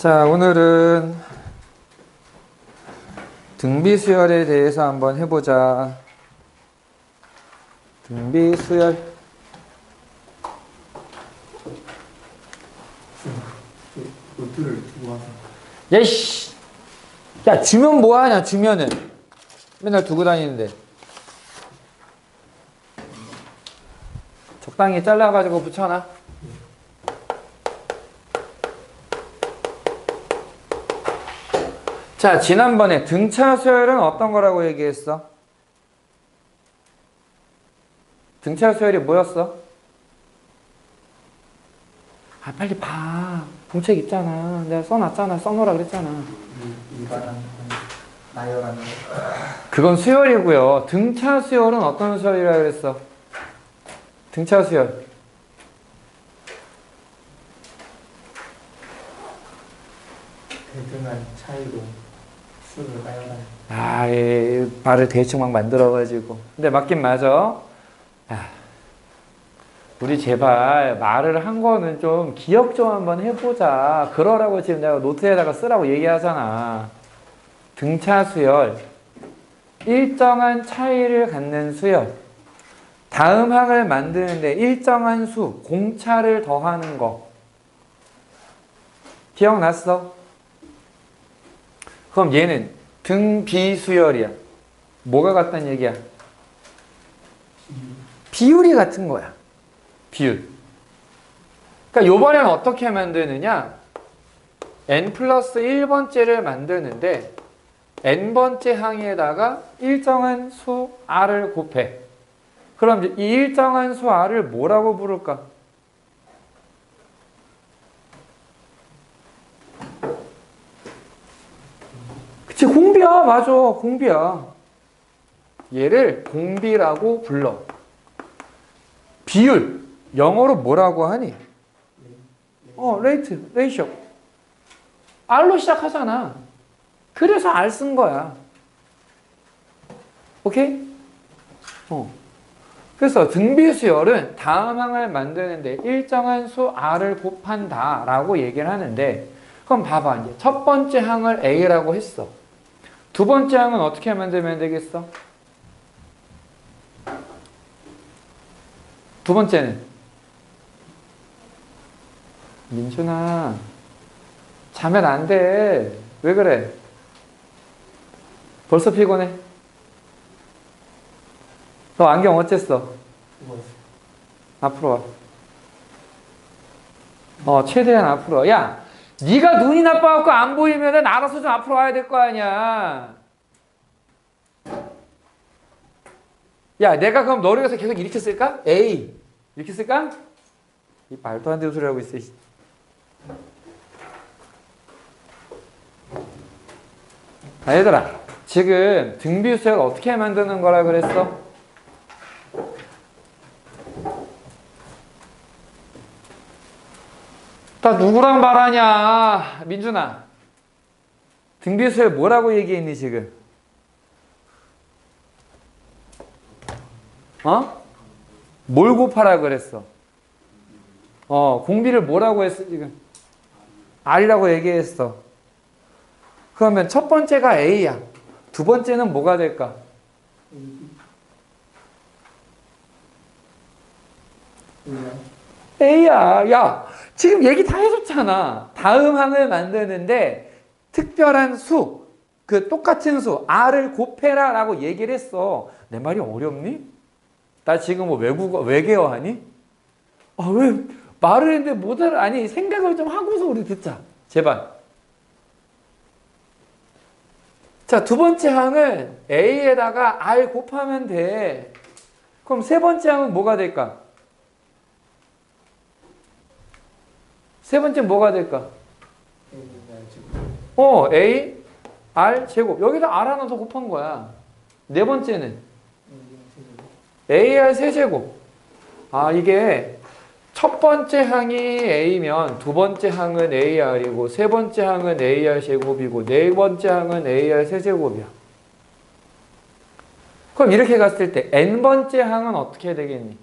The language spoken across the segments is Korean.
자, 오늘은 등비수열에 대해서 한번 해보자. 등비수열. 노트를 두고 와서. 야이씨! 야, 주면 뭐하냐, 주면은. 맨날 두고 다니는데. 적당히 잘라가지고 붙여놔. 자, 지난번에 등차 수열은 어떤 거라고 얘기했어? 등차 수열이 뭐였어? 아, 빨리 봐. 공책 있잖아. 내가 써놨잖아. 써놓으라 그랬잖아. 일반한 나열하는 거. 그건 수열이고요. 등차 수열은 어떤 수열이라고 그랬어? 등차 수열. 대등한 차이로 수를 나열하는. 아, 예, 말을 대충 막 만들어가지고. 근데 맞긴 맞아. 아, 우리 제발 말을 한 거는 좀 기억 좀 한번 해보자. 그러라고 지금 내가 노트에다가 쓰라고 얘기하잖아. 등차 수열. 일정한 차이를 갖는 수열. 다음 항을 만드는데 일정한 수, 공차를 더하는 거. 기억났어? 그럼 얘는 등비수열이야. 뭐가 같다는 얘기야? 비율이 같은 거야. 비율. 그러니까 요번에는 어떻게 만드느냐? n 플러스 1번째를 만드는데 n번째 항에다가 일정한 수 r을 곱해. 그럼 이제 이 일정한 수 r을 뭐라고 부를까? 그치, 공비야. 맞아, 공비야. 얘를 공비라고 불러. 비율. 영어로 뭐라고 하니? 레이트, 레이쇼. R로 시작하잖아. 그래서 R 쓴 거야. 오케이? 그래서 등비수열은 다음 항을 만드는데 일정한 수 R을 곱한다 라고 얘기를 하는데, 그럼 봐봐. 이제 첫 번째 항을 A라고 했어. 두 번째 항은 어떻게 만들면 되겠어? 두 번째는 민준아, 자면 안 돼. 왜 그래? 벌써 피곤해? 너 안경 어쨌어? 앞으로 와. 최대한 앞으로 와. 야, 네가 눈이 나빠갖고 안 보이면은 알아서 좀 앞으로 와야 될 거 아니야. 야, 내가 그럼 너를 위해서 계속 이렇게 쓸까? A 이렇게 쓸까? 이 말도 안 되는 소리 하고 있어. 아, 얘들아, 지금 등비수열 어떻게 만드는 거라 그랬어? 나 누구랑 말하냐, 민준아. 등비수열 뭐라고 얘기했니 지금? 뭘 곱하라 그랬어? 공비를 뭐라고 했어 지금? R이라고 얘기했어. 그러면 첫 번째가 A야. 두 번째는 뭐가 될까? A야. 야, 지금 얘기 다 해줬잖아. 다음 항을 만드는데 특별한 수, 그 똑같은 수 R을 곱해라 라고 얘기를 했어. 내 말이 어렵니? 나 지금 뭐 외계어하니? 왜 말을 했는데 못 알아? 아니, 생각을 좀 하고서 우리 듣자. 제발. 자, 두 번째 항은 A에다가 R 곱하면 돼. 그럼 세 번째 항은 뭐가 될까? 세 번째 뭐가 될까? A, R 제곱. 여기다 R 하나 더 곱한 거야. 네 번째는 AR 세제곱. 이게 첫 번째 항이 A면 두 번째 항은 AR이고 세 번째 항은 AR 제곱이고 네 번째 항은 AR 세제곱이야. 그럼 이렇게 갔을 때 N번째 항은 어떻게 되겠니?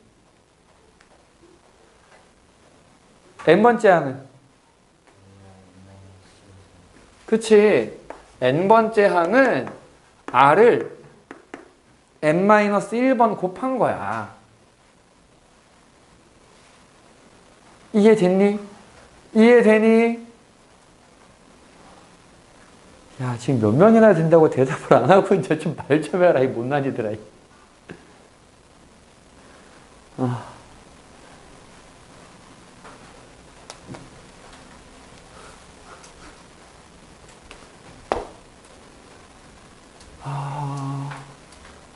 N번째 항은 그치? n번째 항은 r을 n-1번 곱한 거야. 이해됐니? 이해되니? 야, 지금 몇 명이나 된다고 대답을 안 하고 이제 좀 말 좀 해라, 이 못난이들아.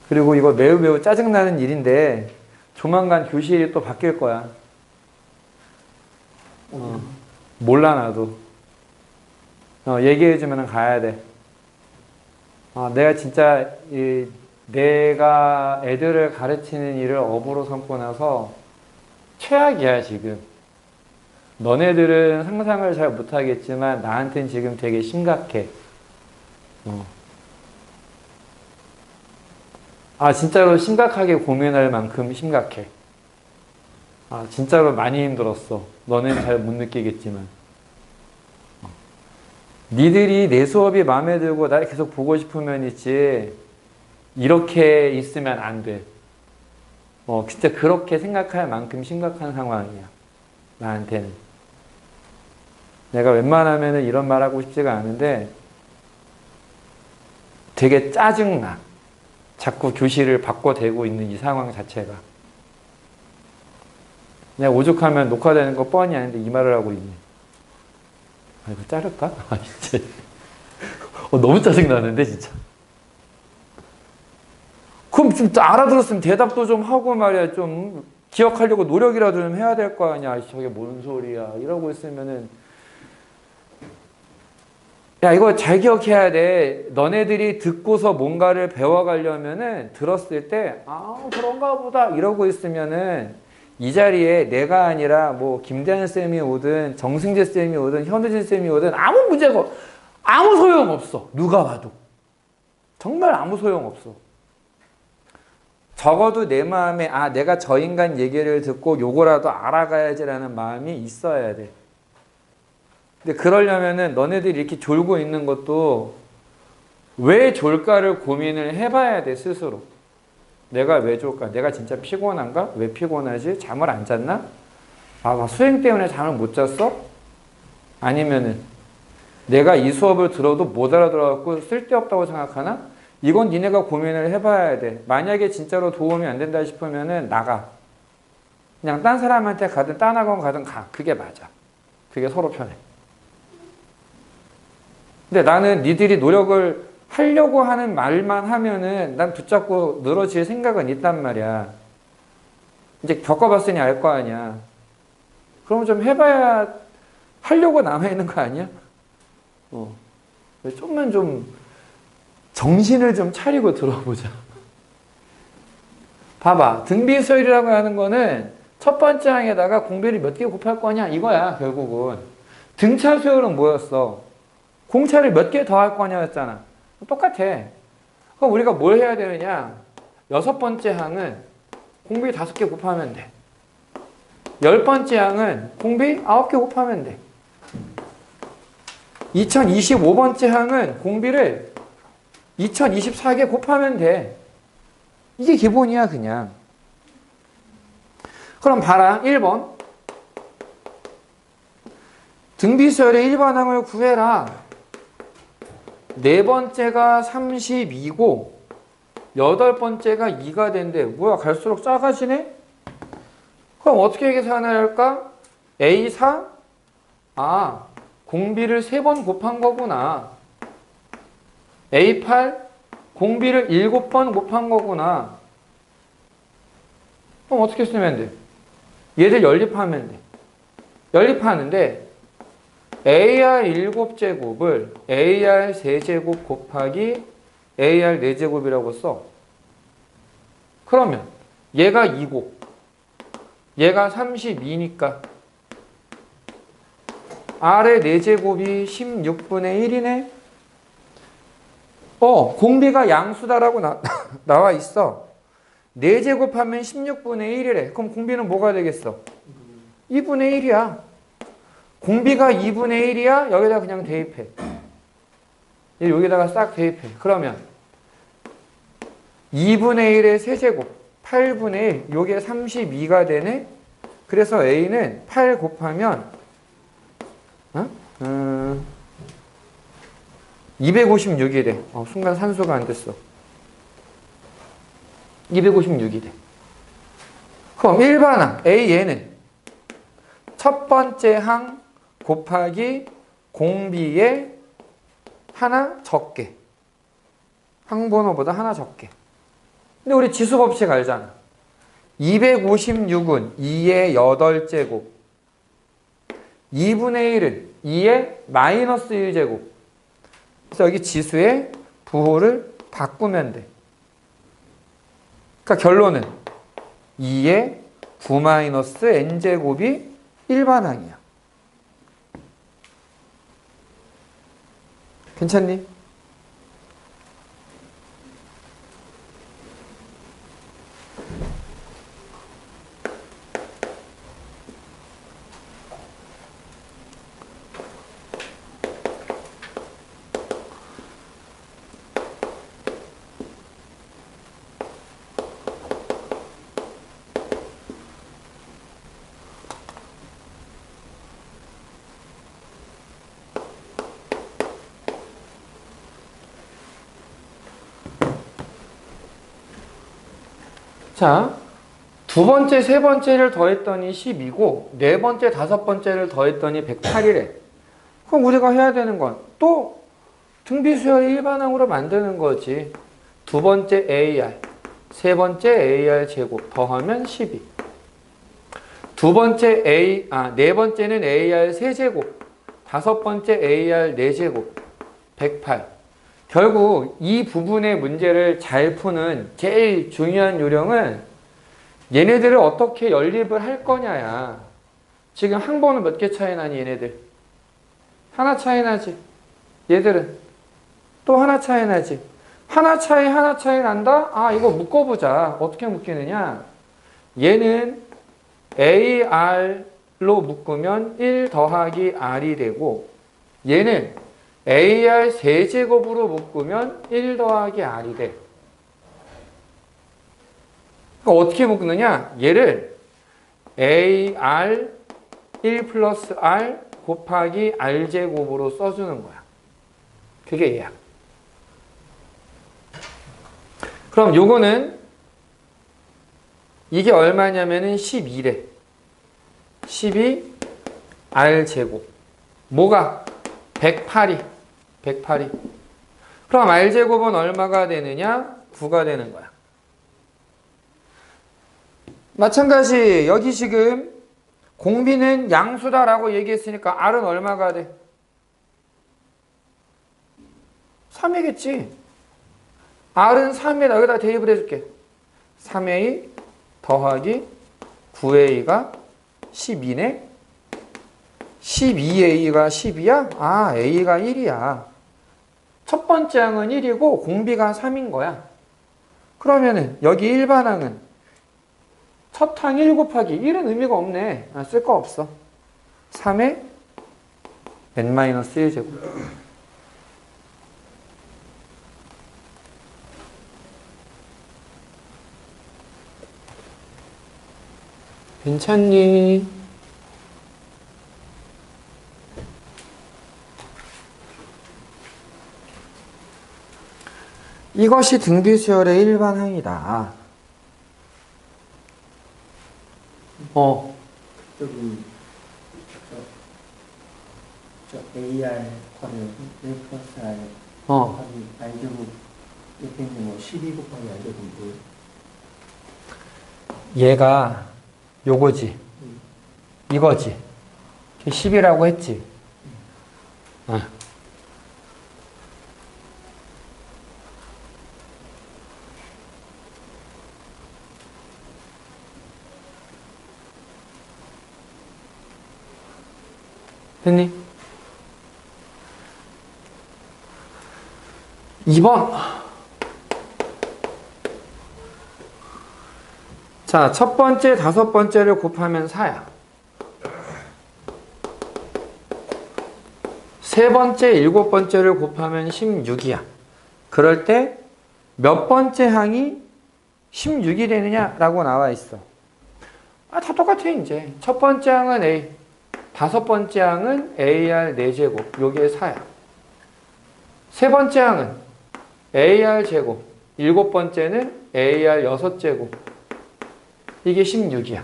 그리고 이거 매우 매우 짜증나는 일인데 조만간 교실이 또 바뀔 거야. 몰라 나도. 얘기해주면 가야 돼. 내가 진짜 내가 애들을 가르치는 일을 업으로 삼고 나서 최악이야 지금. 너네들은 상상을 잘 못하겠지만 나한테는 지금 되게 심각해. 진짜로 심각하게 고민할 만큼 심각해. 진짜로 많이 힘들었어. 너네는 잘 못 느끼겠지만. 니들이 내 수업이 마음에 들고 날 계속 보고 싶으면 있지, 이렇게 있으면 안 돼. 진짜 그렇게 생각할 만큼 심각한 상황이야. 나한테는. 내가 웬만하면 이런 말 하고 싶지가 않은데 되게 짜증나. 자꾸 교실을 바꿔대고 있는 이 상황 자체가. 내가 오죽하면 녹화되는 거 뻔히 아는데 이 말을 하고 있네. 이거 자를까? 진짜. 너무 짜증나는데 진짜. 그럼 좀 알아들었으면 대답도 좀 하고 말이야. 좀 기억하려고 노력이라도 좀 해야 될 거 아니야. 저게 뭔 소리야 이러고 있으면은, 야, 이거 잘 기억해야 돼. 너네들이 듣고서 뭔가를 배워가려면은, 들었을 때 그런가 보다 이러고 있으면은 이 자리에 내가 아니라 뭐 김대현 쌤이 오든 정승재 쌤이 오든 현우진 쌤이 오든 아무 문제가, 아무 소용없어. 누가 봐도 정말 아무 소용없어. 적어도 내 마음에 내가 저 인간 얘기를 듣고 요거라도 알아가야지라는 마음이 있어야 돼. 근데 그러려면은 너네들이 이렇게 졸고 있는 것도 왜 졸까를 고민을 해봐야 돼, 스스로. 내가 왜 졸까? 내가 진짜 피곤한가? 왜 피곤하지? 잠을 안 잤나? 수행 때문에 잠을 못 잤어? 아니면은 내가 이 수업을 들어도 못 알아들어갖고 쓸데없다고 생각하나? 이건 니네가 고민을 해봐야 돼. 만약에 진짜로 도움이 안 된다 싶으면은 나가. 그냥 딴 사람한테 가든 딴 학원 가든 가. 그게 맞아. 그게 서로 편해. 근데 나는 니들이 노력을 하려고 하는 말만 하면은 난 붙잡고 늘어질 생각은 있단 말이야. 이제 겪어봤으니 알 거 아니야. 그럼 좀 해봐야 하려고 남아있는 거 아니야? 좀만 좀 정신을 좀 차리고 들어보자. 봐봐. 등비수열이라고 하는 거는 첫 번째 항에다가 공비를 몇 개 곱할 거냐 이거야, 결국은. 등차 수열은 뭐였어? 공차를 몇 개 더 할 거냐였잖아. 똑같아. 그럼 우리가 뭘 해야 되느냐? 여섯 번째 항은 공비 5개 곱하면 돼. 10번째 항은 공비 9개 곱하면 돼. 2025번째 항은 공비를 2024개 곱하면 돼. 이게 기본이야, 그냥. 그럼 봐라. 1번. 등비수열의 1번 항을 구해라. 네 번째가 32고 8번째가 2가 된대. 뭐야, 갈수록 작아지네? 그럼 어떻게 계산해야 할까? A4? 공비를 3번 곱한 거구나. A8? 공비를 7번 곱한 거구나. 그럼 어떻게 쓰면 돼? 얘를 연립하면 돼. 연립하는데 AR 7제곱을 AR 3제곱 곱하기 AR 4제곱이라고 써. 그러면 얘가 2고 얘가 32니까 R의 4제곱이 16분의 1이네. 공비가 양수다라고 나와 있어. 4제곱 하면 16분의 1이래. 그럼 공비는 뭐가 되겠어? 2분의 1이야. 공비가 2분의 1이야? 여기다 그냥 대입해. 여기다가 싹 대입해. 그러면 2분의 1의 세제곱 8분의 1 요게 32가 되네. 그래서 A는 8 곱하면 256이 돼. 순간 산수가 안 됐어. 256이 돼. 그럼 일반항 A에는 첫 번째 항 곱하기 공비에 하나 적게. 항번호보다 하나 적게. 근데 우리 지수 법칙 알잖아. 256은 2의 8제곱. 2분의 1은 2의 마이너스 1제곱. 그래서 여기 지수의 부호를 바꾸면 돼. 그러니까 결론은 2의 9 마이너스 n제곱이 일반항이야. 괜찮니? 자, 두 번째, 세 번째를 더했더니 12고 네 번째, 다섯 번째를 더했더니 108이래. 그럼 우리가 해야 되는 건 또 등비수열의 일반항으로 만드는 거지. 두 번째 AR, 세 번째 AR 제곱 더하면 12. 네 번째는 AR 세제곱, 다섯 번째 AR 네제곱 108. 결국 이 부분의 문제를 잘 푸는 제일 중요한 요령은 얘네들을 어떻게 연립을 할 거냐야. 지금 항번호 몇 개 차이 나니 얘네들? 하나 차이 나지. 얘들은 또 하나 차이 나지. 하나 차이 난다? 이거 묶어보자. 어떻게 묶이느냐? 얘는 AR로 묶으면 1 더하기 R이 되고 얘는 AR 세제곱으로 묶으면 1 더하기 R이 돼. 그러니까 어떻게 묶느냐? 얘를 AR 1 플러스 R 곱하기 R제곱으로 써주는 거야. 그게 얘야. 그럼 요거는 이게 얼마냐면은 12래. 12 R제곱. 뭐가? 108이. 그럼 R제곱은 얼마가 되느냐? 9가 되는 거야. 마찬가지 여기 지금 공비는 양수다라고 얘기했으니까 R은 얼마가 돼? 3이겠지. R은 3이다. 여기다 대입을 해줄게. 3A 더하기 9A가 12네. 12A가 10이야? A가 1이야. 첫 번째 항은 1이고 공비가 3인 거야. 그러면은 여기 일반항은 첫 항 1 곱하기 1은 의미가 없네. 쓸 거 없어. 3의 n-1제곱. 괜찮니? 이것이 등비수열의 일반항이다. 저기 저 AR 괄호 1 플러스 R 곱하기 R제곱 옆에 있는 거 12 곱하기 R제곱 뭐예요? 얘가 요거지. 이거지. 10이라고 했지. 됐니? 2번. 자, 첫 번째, 다섯 번째를 곱하면 4야. 세 번째, 일곱 번째를 곱하면 16이야. 그럴 때 몇 번째 항이 16이 되느냐라고 나와 있어. 다 똑같아 이제. 첫 번째 항은 A, 다섯 번째 항은 AR 4제곱, 요게 4야. 세 번째 항은 AR 제곱, 일곱 번째는 AR 6제곱, 이게 16이야.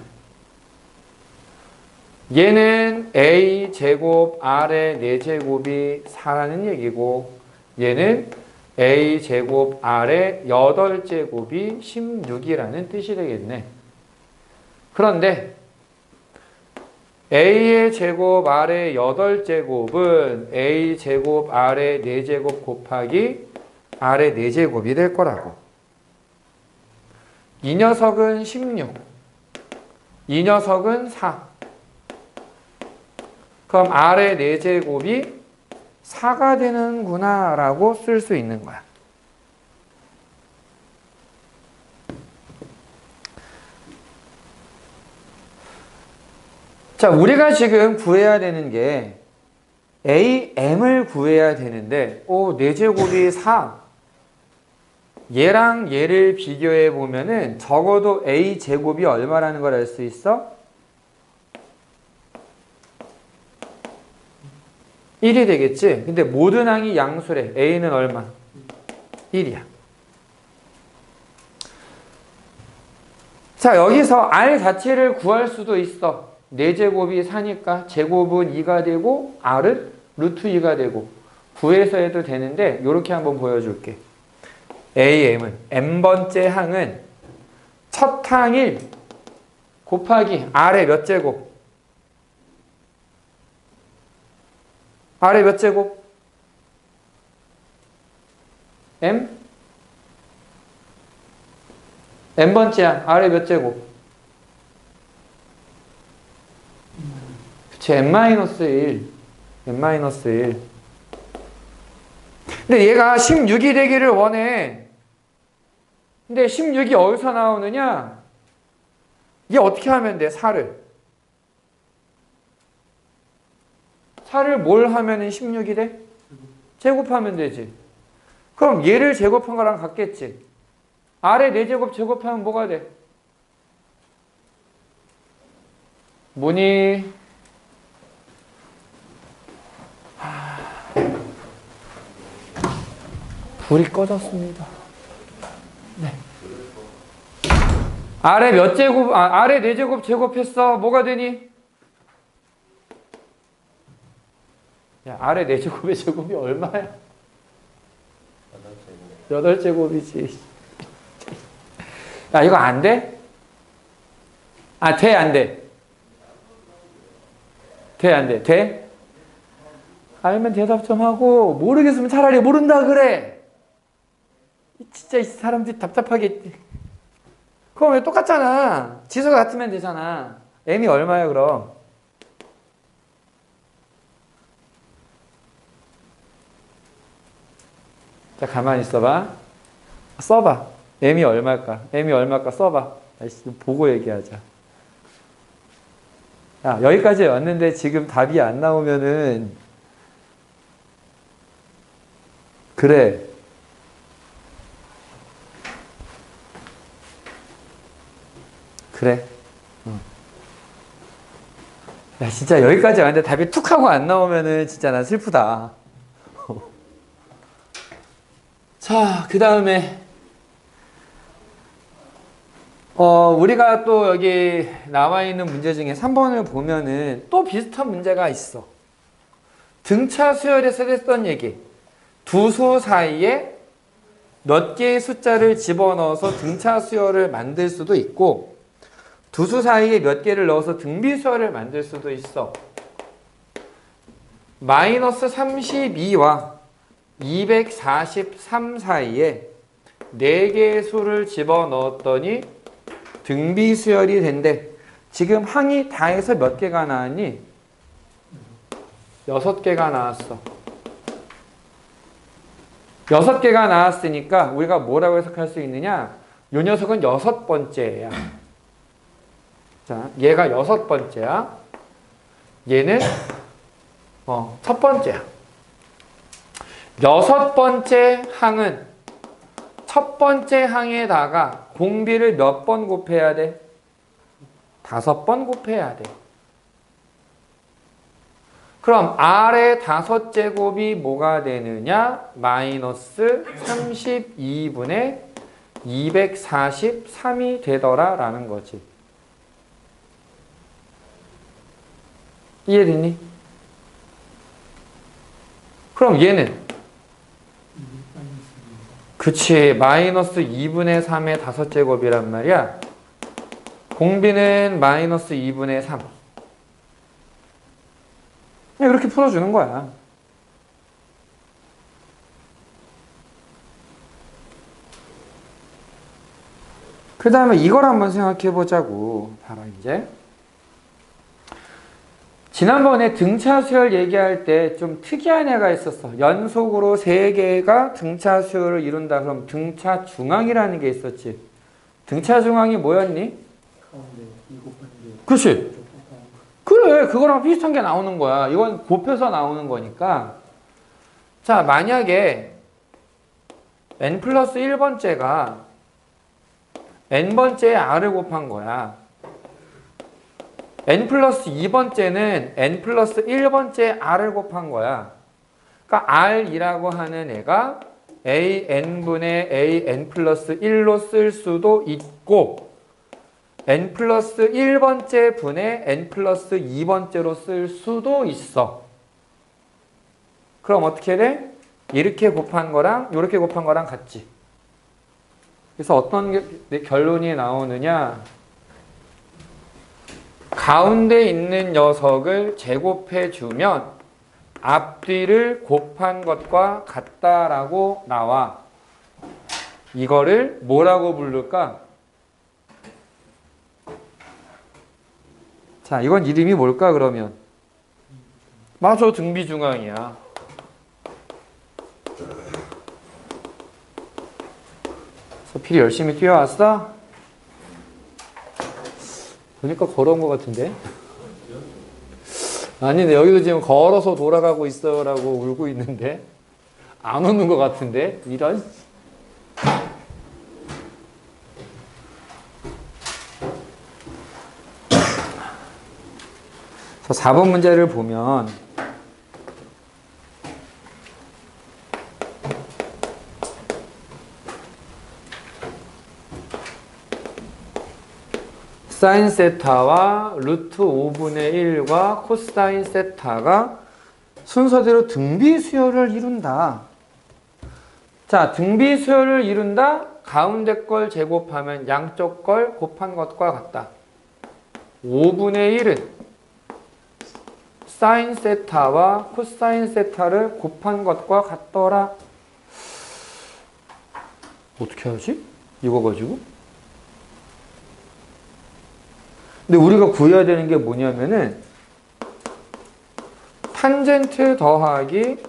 얘는 A 제곱 R의 4제곱이 4라는 얘기고, 얘는 A 제곱 R의 8제곱이 16이라는 뜻이 되겠네. 그런데 A의 제곱 R의 8제곱은 A 제곱 R의 4제곱 곱하기 R의 4제곱이 될 거라고. 이 녀석은 16, 이 녀석은 4. 그럼 R의 4제곱이 4가 되는구나 라고 쓸 수 있는 거야. 자, 우리가 지금 구해야 되는 게 AM을 구해야 되는데, 4제곱이 4. 얘랑 얘를 비교해 보면은 적어도 A제곱이 얼마라는 걸 알 수 있어? 1이 되겠지? 근데 모든 항이 양수래. A는 얼마? 1이야. 자, 여기서 R 자체를 구할 수도 있어. 4제곱이 4니까 제곱은 2가 되고 R은 루트 2가 되고 구해서 해도 되는데, 이렇게 한번 보여줄게. AM은 M번째 항은 첫 항 1 곱하기 R의 몇 제곱? R의 몇 제곱? M? M번째 항 R의 몇 제곱? 그치, M-1 M-1 근데 얘가 16이 되기를 원해. 근데 16이 어디서 나오느냐? 얘 어떻게 하면 돼? 4를 뭘 하면은 16이 돼? 제곱하면 되지. 그럼 얘를 제곱한 거랑 같겠지. R의 4제곱 제곱하면 뭐가 돼? 뭐니? 불이 꺼졌습니다. 네. R의 몇 제곱, R의 4제곱 제곱했어. 뭐가 되니? 야, R의 4제곱의 제곱이 얼마야? 8제곱이지. 야, 이거 안 돼? 돼, 안 돼? 돼, 안 돼? 돼? 알면 대답 좀 하고, 모르겠으면 차라리 모른다 그래. 진짜 이 사람들이 답답하게. 그럼 왜 똑같잖아. 지수가 같으면 되잖아. M이 얼마야 그럼? 자, 가만히 있어봐. 써봐. M이 얼마일까? M이 얼마일까? 써봐. 보고 얘기하자. 야, 여기까지 왔는데 지금 답이 안 나오면은, 그래. 그래. 야, 진짜 여기까지 왔는데 답이 툭 하고 안 나오면은 진짜 난 슬프다. 자, 그 다음에, 우리가 또 여기 나와 있는 문제 중에 3번을 보면은 또 비슷한 문제가 있어. 등차 수열에서 했던 얘기. 두 수 사이에 몇 개의 숫자를 집어넣어서 등차 수열을 만들 수도 있고, 두 수 사이에 몇 개를 넣어서 등비 수열을 만들 수도 있어. 마이너스 32와 243 사이에 4개의 수를 집어넣었더니 등비 수열이 된대. 지금 항이 다 해서 몇 개가 나왔니? 6개가 나왔어. 6개가 나왔으니까 우리가 뭐라고 해석할 수 있느냐? 이 녀석은 6번째야. 자, 얘가 6번째야. 얘는 첫 번째야. 여섯 번째 항은 첫 번째 항에다가 공비를 몇 번 곱해야 돼? 5번 곱해야 돼. 그럼 R의 5제곱이 뭐가 되느냐? 마이너스 32분의 243이 되더라 라는 거지. 이해됐니? 그럼 얘는 그치, 마이너스 2분의 3의 5제곱이란 말이야. 공비는 마이너스 2분의 3. 이렇게 풀어주는 거야. 그 다음에 이걸 한번 생각해 보자고. 바로 이제. 지난번에 등차수열 얘기할 때 좀 특이한 애가 있었어. 연속으로 3개가 등차수열을 이룬다. 그럼 등차중앙이라는 게 있었지. 등차중앙이 뭐였니? 가운데 2 곱하기 그치? 그래, 그거랑 비슷한 게 나오는 거야. 이건 곱해서 나오는 거니까. 자, 만약에 n 플러스 1번째가 n번째에 r을 곱한 거야. n 플러스 2번째는 n 플러스 1번째 r을 곱한 거야. 그러니까 r이라고 하는 애가 an분의 an 플러스 1로 쓸 수도 있고 n 플러스 1번째 분의 n 플러스 2번째로 쓸 수도 있어. 그럼 어떻게 돼? 이렇게 곱한 거랑 이렇게 곱한 거랑 같지. 그래서 어떤 결론이 나오느냐? 가운데 있는 녀석을 제곱해주면 앞뒤를 곱한 것과 같다라고 나와. 이거를 뭐라고 부를까? 자, 이건 이름이 뭘까 그러면? 맞아, 등비중앙이야. 서필이 열심히 뛰어왔어? 보니까 걸어온 것 같은데? 아니네, 여기도 지금 걸어서 돌아가고 있어 라고 울고 있는데 안 오는 것 같은데? 이런. 그래서 4번 문제를 보면 사인 세타와 루트 5분의 1과 코사인 세타가 순서대로 등비수열을 이룬다. 자, 등비수열을 이룬다. 가운데 걸 제곱하면 양쪽 걸 곱한 것과 같다. 5분의 1은 사인 세타와 코사인 세타를 곱한 것과 같더라. 어떻게 하지? 이거 가지고? 근데 우리가 구해야 되는 게 뭐냐면은 탄젠트 더하기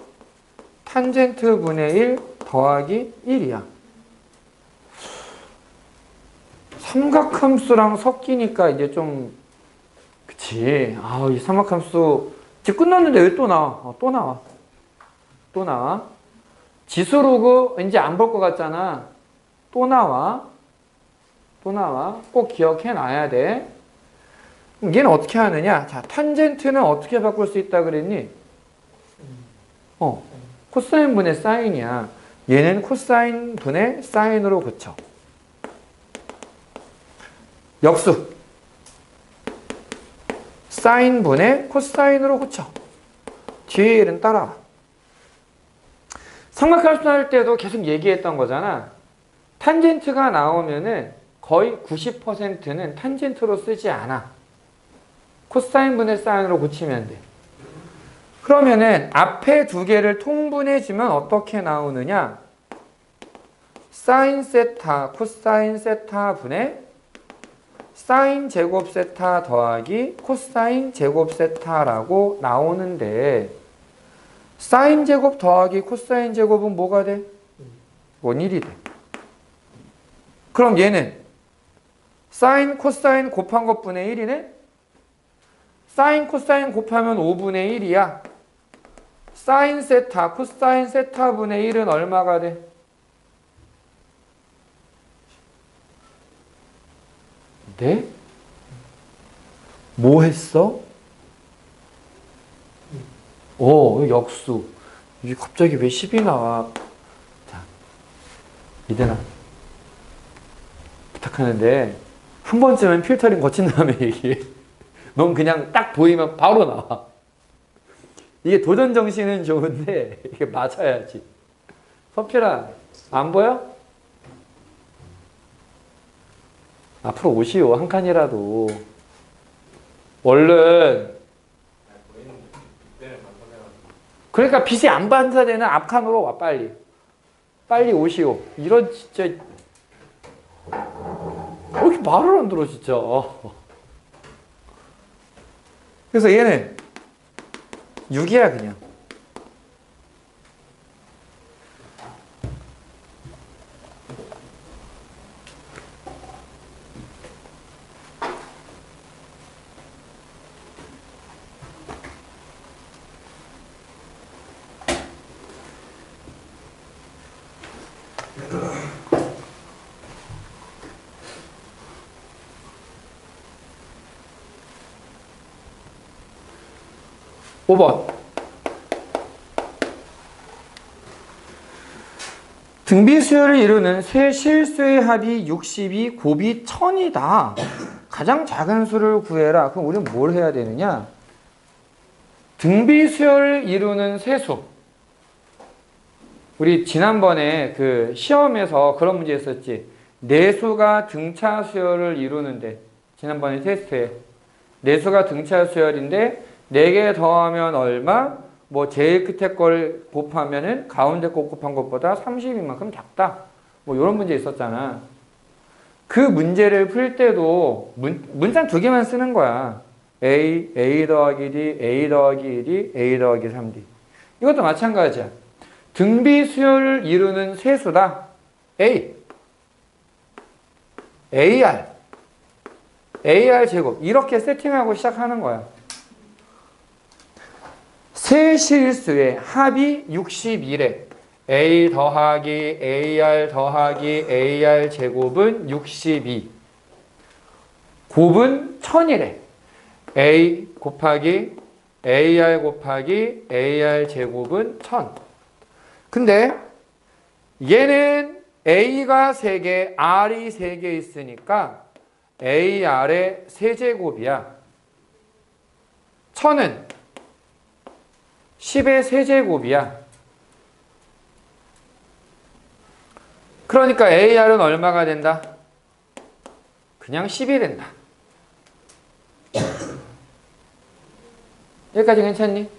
탄젠트 분의 1 더하기 1이야. 삼각함수랑 섞이니까 이제 좀 그치. 아, 이 삼각함수 이제 끝났는데 왜 또 나와? 또 나와. 또 나와. 지수로그 이제 안 볼 것 같잖아. 또 나와. 또 나와. 꼭 기억해 놔야 돼. 얘는 어떻게 하느냐? 자, 탄젠트는 어떻게 바꿀 수 있다 그랬니? 코사인 분의 사인이야. 얘는 코사인 분의 사인으로 고쳐. 역수. 사인 분의 코사인으로 고쳐. 뒤에 일은 따라와. 삼각함수 할 때도 계속 얘기했던 거잖아. 탄젠트가 나오면은 거의 90%는 탄젠트로 쓰지 않아. 코사인 분의 사인으로 고치면 돼. 그러면은 앞에 두 개를 통분해주면 어떻게 나오느냐? 사인 세타, 코사인 세타 분의 사인 제곱 세타 더하기 코사인 제곱 세타라고 나오는데 사인 제곱 더하기 코사인 제곱은 뭐가 돼? 원일이 돼. 그럼 얘는 사인 코사인 곱한 것분의 1이네? 사인 코사인 곱하면 5분의 1이야. 사인 세타, 코사인 세타 분의 1은 얼마가 돼? 네? 뭐 했어? 역수. 이게 갑자기 왜 10이 나와? 자, 이대나 부탁하는데 한 번쯤은 필터링 거친 다음에 얘기해. 넌 그냥 딱 보이면 바로 나와. 이게 도전 정신은 좋은데 이게 맞아야지. 서필아, 안 보여? 앞으로 오시오. 한 칸이라도. 얼른. 그러니까 빛이 안 반사되는 앞칸으로 와, 빨리. 빨리 오시오. 이런 진짜 왜 이렇게 말을 안 들어 진짜. 그래서 얘는 6이야 그냥. (5번) 등비 수열을 이루는 세 실수의 합이 62, 곱이 1000이다. 가장 작은 수를 구해라. 그럼 우리는 뭘 해야 되느냐? 등비 수열을 이루는 세수. 우리 지난번에 그 시험에서 그런 문제 있었지. 내수가 등차 수열을 이루는데, 지난번에 테스트에 내수가 등차 수열인데 4개 더하면 얼마? 뭐 제일 끝에 걸 곱하면은 가운데 거 곱한 것보다 30인만큼 작다. 뭐 이런 문제 있었잖아. 그 문제를 풀 때도 문장 2개만 쓰는 거야. A 더하기 D, A 더하기 1D, A 더하기 3D. 이것도 마찬가지야. 등비 수열을 이루는 세수다. A, AR 제곱. 이렇게 세팅하고 시작하는 거야. 세 실수의 합이 61에 A 더하기 AR 더하기 AR 제곱은 62. 곱은 1000이래. A 곱하기 AR 곱하기 AR 제곱은 1000. 근데 얘는 A가 3개, R이 3개 있으니까 AR의 세제곱이야. 1000은 10의 세제곱이야. 그러니까 AR은 얼마가 된다? 그냥 10이 된다. 여기까지 괜찮니?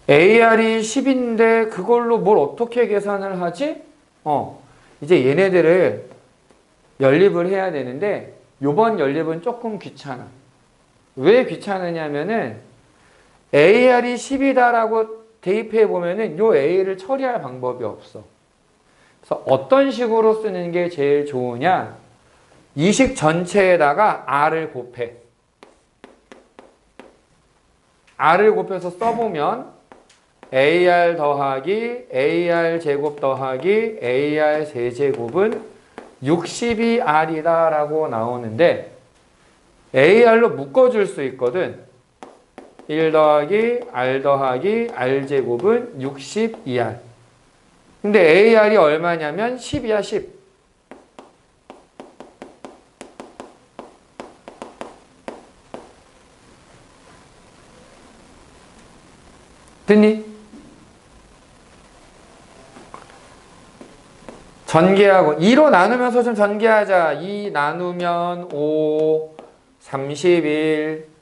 AR이 10인데 그걸로 뭘 어떻게 계산을 하지? 이제 얘네들을 연립을 해야 되는데 요번 연립은 조금 귀찮아. 왜 귀찮으냐면은 AR이 10이다라고 대입해 보면은 요 A를 처리할 방법이 없어. 그래서 어떤 식으로 쓰는 게 제일 좋으냐? 이 식 전체에다가 R을 곱해. R을 곱해서 써보면 AR 더하기 AR 제곱 더하기 AR 세제곱은 62R이다 라고 나오는데 AR로 묶어줄 수 있거든. 1 더하기 R 더하기 R 제곱은 62R. 근데 AR이 얼마냐면 10이야 10. 됐니? 전개하고 2로 나누면서 좀 전개하자. 2 나누면 5, 31,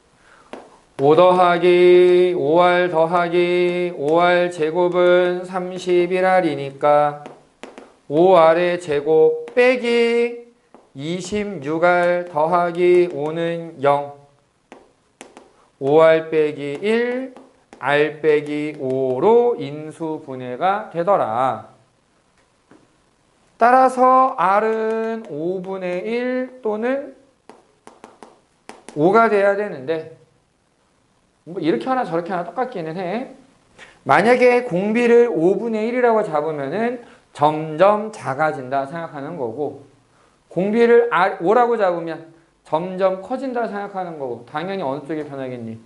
5 더하기 5R 더하기 5R 제곱은 31R이니까 5R의 제곱 빼기 26R 더하기 5는 0, 5R 빼기 1, R 빼기 5로 인수분해가 되더라. 따라서 R은 5분의 1 또는 5가 돼야 되는데 뭐 이렇게 하나 저렇게 하나 똑같기는 해. 만약에 공비를 5분의 1이라고 잡으면은 점점 작아진다 생각하는 거고, 공비를 5라고 잡으면 점점 커진다 생각하는 거고, 당연히 어느 쪽이 편하겠니?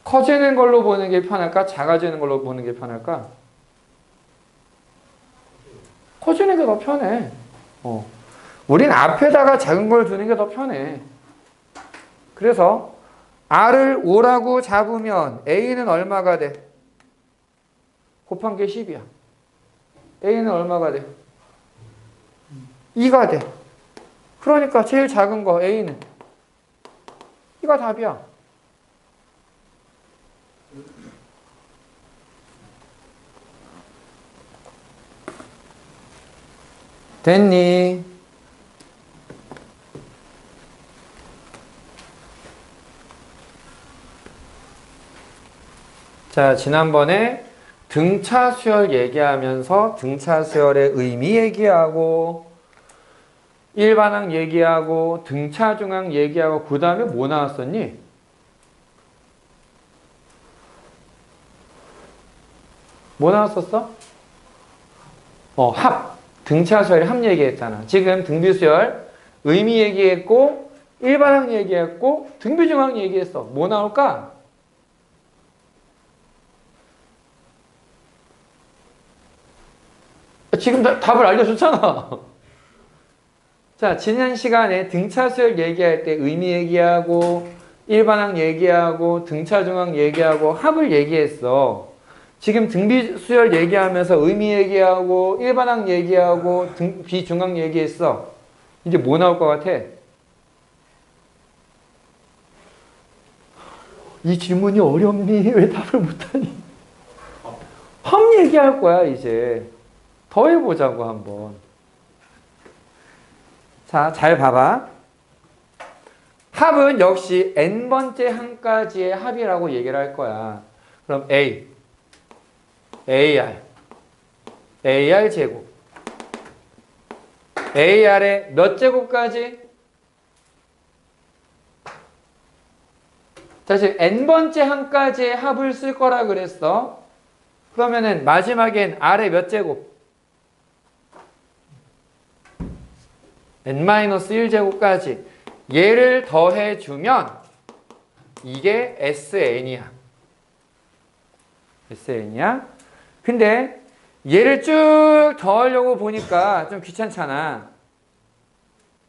커지는 걸로 보는 게 편할까? 작아지는 걸로 보는 게 편할까? 커지는 게 더 편해. 우린 앞에다가 작은 걸 두는 게 더 편해. 그래서 R을 5라고 잡으면 A는 얼마가 돼? 곱한 게 10이야. A는 얼마가 돼? 2가 돼. 그러니까 제일 작은 거 A는 2가 답이야. 됐니? 자, 지난번에 등차 수열 얘기하면서 등차 수열의 의미 얘기하고 일반항 얘기하고 등차 중항 얘기하고 그 다음에 뭐 나왔었니? 뭐 나왔었어? 합. 등차 수열 합 얘기했잖아. 지금 등비 수열 의미 얘기했고 일반항 얘기했고 등비 중항 얘기했어. 뭐 나올까? 지금 답을 알려줬잖아. 자, 지난 시간에 등차 수열 얘기할 때 의미 얘기하고 일반항 얘기하고 등차 중항 얘기하고 합을 얘기했어. 지금 등비 수열 얘기하면서 의미 얘기하고 일반항 얘기하고 비중항 얘기했어. 이제 뭐 나올 것 같아? 이 질문이 어렵니? 왜 답을 못하니? 합 얘기할 거야 이제. 더 해보자고 한번. 자, 잘 봐봐. 합은 역시 n번째 항까지의 합이라고 얘기를 할 거야. 그럼 A, AR, AR 제곱. AR의 몇 제곱까지? 자, 지금 n번째 항까지의 합을 쓸 거라 그랬어. 그러면은 마지막엔 R의 몇 제곱? n-1제곱까지. 얘를 더해주면 이게 SN이야. SN이야. 근데 얘를 쭉 더하려고 보니까 좀 귀찮잖아.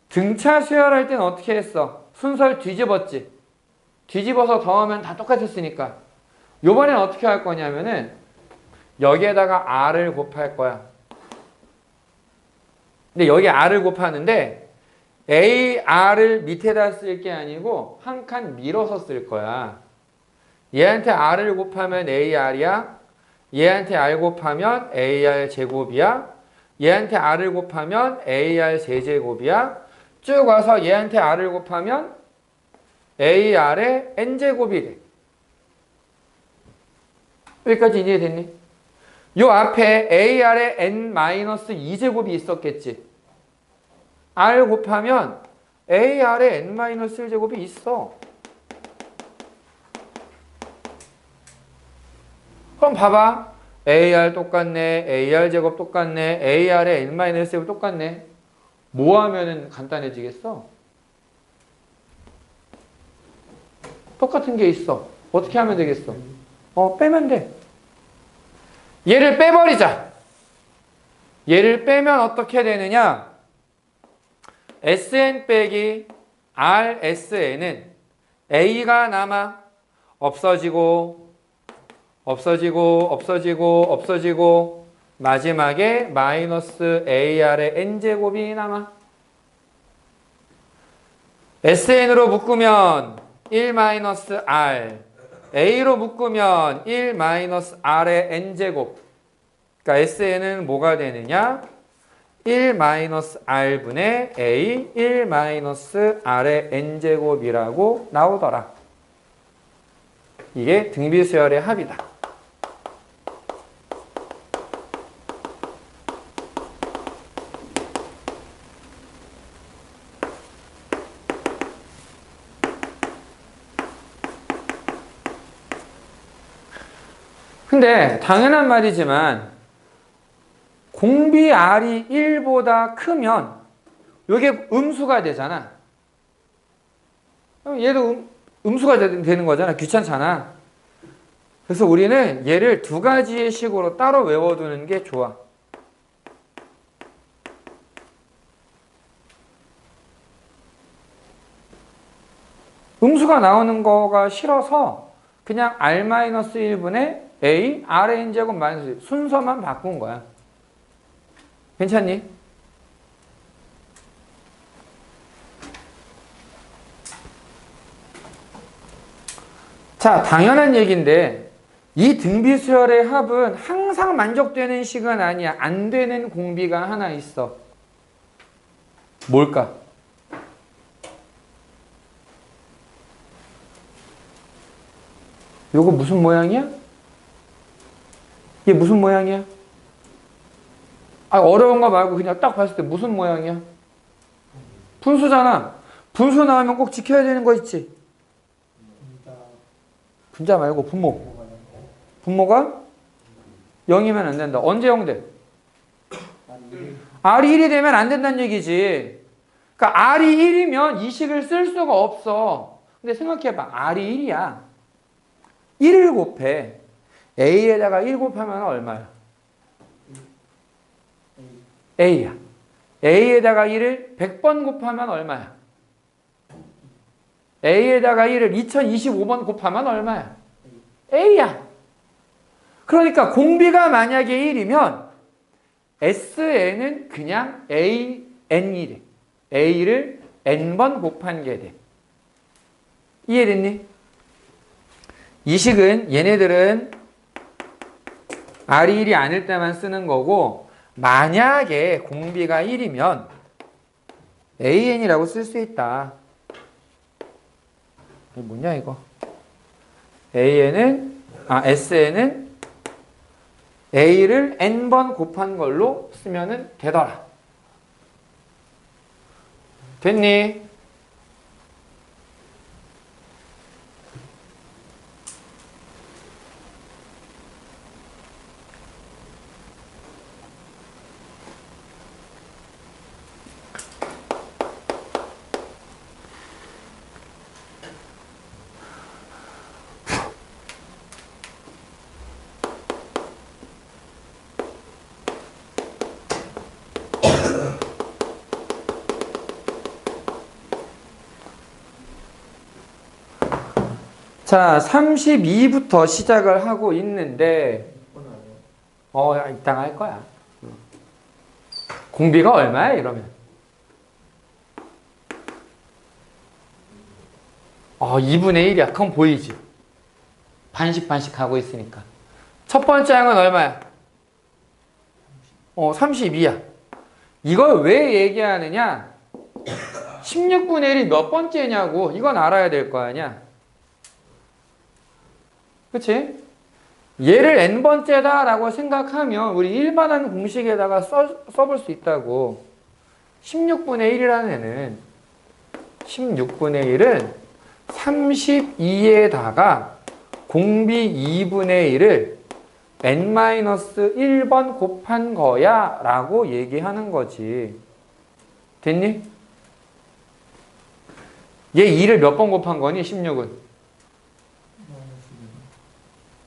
등차 수열할 때는 어떻게 했어? 순서를 뒤집었지. 뒤집어서 더하면 다 똑같았으니까. 요번엔 어떻게 할 거냐면은 여기에다가 R을 곱할 거야. 근데 여기 R을 곱하는데 AR을 밑에다 쓸 게 아니고 한 칸 밀어서 쓸 거야. 얘한테 R을 곱하면 AR이야. 얘한테 R 곱하면 AR 제곱이야. 얘한테 R을 곱하면 AR 세제곱이야. 쭉 와서 얘한테 R을 곱하면 AR의 N제곱이 돼. 여기까지 이해됐니? 요 앞에 AR의 N-2제곱이 있었겠지. R 곱하면 AR의 N-1제곱이 있어. 그럼 봐봐. AR 똑같네. AR 제곱 똑같네. AR의 N-제곱 똑같네. 뭐 하면은 간단해지겠어? 똑같은 게 있어. 어떻게 하면 되겠어? 빼면 돼. 얘를 빼버리자. 얘를 빼면 어떻게 되느냐? SN 빼기 RSN은 A가 남아 없어지고 마지막에 마이너스 AR의 N제곱이 남아. SN으로 묶으면 1-R, A로 묶으면 1-R의 N제곱. 그러니까 SN은 뭐가 되느냐? 1-R분의 A, 1-R의 N제곱이라고 나오더라. 이게 등비수열의 합이다. 근데 당연한 말이지만 공비 R이 1보다 크면 이게 음수가 되잖아. 얘도 음수가 되는 거잖아. 귀찮잖아. 그래서 우리는 얘를 두 가지의 식으로 따로 외워두는 게 좋아. 음수가 나오는 거가 싫어서 그냥 R-1분의 A, Rn제곱 마이너스 순서만 바꾼 거야. 괜찮니? 자, 당연한 얘기인데 이 등비수열의 합은 항상 만족되는 식은 아니야. 안 되는 공비가 하나 있어. 뭘까? 요거 무슨 모양이야? 이게 무슨 모양이야? 어려운 거 말고 그냥 딱 봤을 때 무슨 모양이야? 분수잖아. 분수 나오면 꼭 지켜야 되는 거 있지? 분자 말고 분모. 분모가 0이면 안 된다. 언제 0 돼? R이 1이 되면 안 된다는 얘기지. 그러니까 R이 1이면 이 식을 쓸 수가 없어. 근데 생각해봐. R이 1이야. 1을 곱해. A에다가 1 곱하면 얼마야? A야. A에다가 1을 100번 곱하면 얼마야? A에다가 1을 2025번 곱하면 얼마야? A야. 그러니까 공비가 만약에 1이면 SN은 그냥 AN1이 A를 N번 곱한 게 돼. 이해됐니? 이 식은 얘네들은 R이 1이 아닐 때만 쓰는 거고 만약에 공비가 1이면 AN이라고 쓸 수 있다. 이게 뭐냐 이거? SN은 A를 N번 곱한 걸로 쓰면 되더라. 됐니? 자, 32부터 시작을 하고 있는데, 이따가 할 거야. 공비가 얼마야, 이러면? 2분의 1이야. 그건 보이지? 반씩 하고 있으니까. 첫 번째 항은 얼마야? 32야. 이걸 왜 얘기하느냐? 16분의 1이 몇 번째냐고, 이건 알아야 될 거 아니야? 그치? 얘를 n번째다 라고 생각하면 우리 일반한 공식에다가 써볼 수 있다고. 16분의 1이라는 애는 16분의 1은 32에다가 공비 2분의 1을 n-1번 곱한 거야 라고 얘기하는 거지. 됐니? 얘 2를 몇 번 곱한 거니? 16은?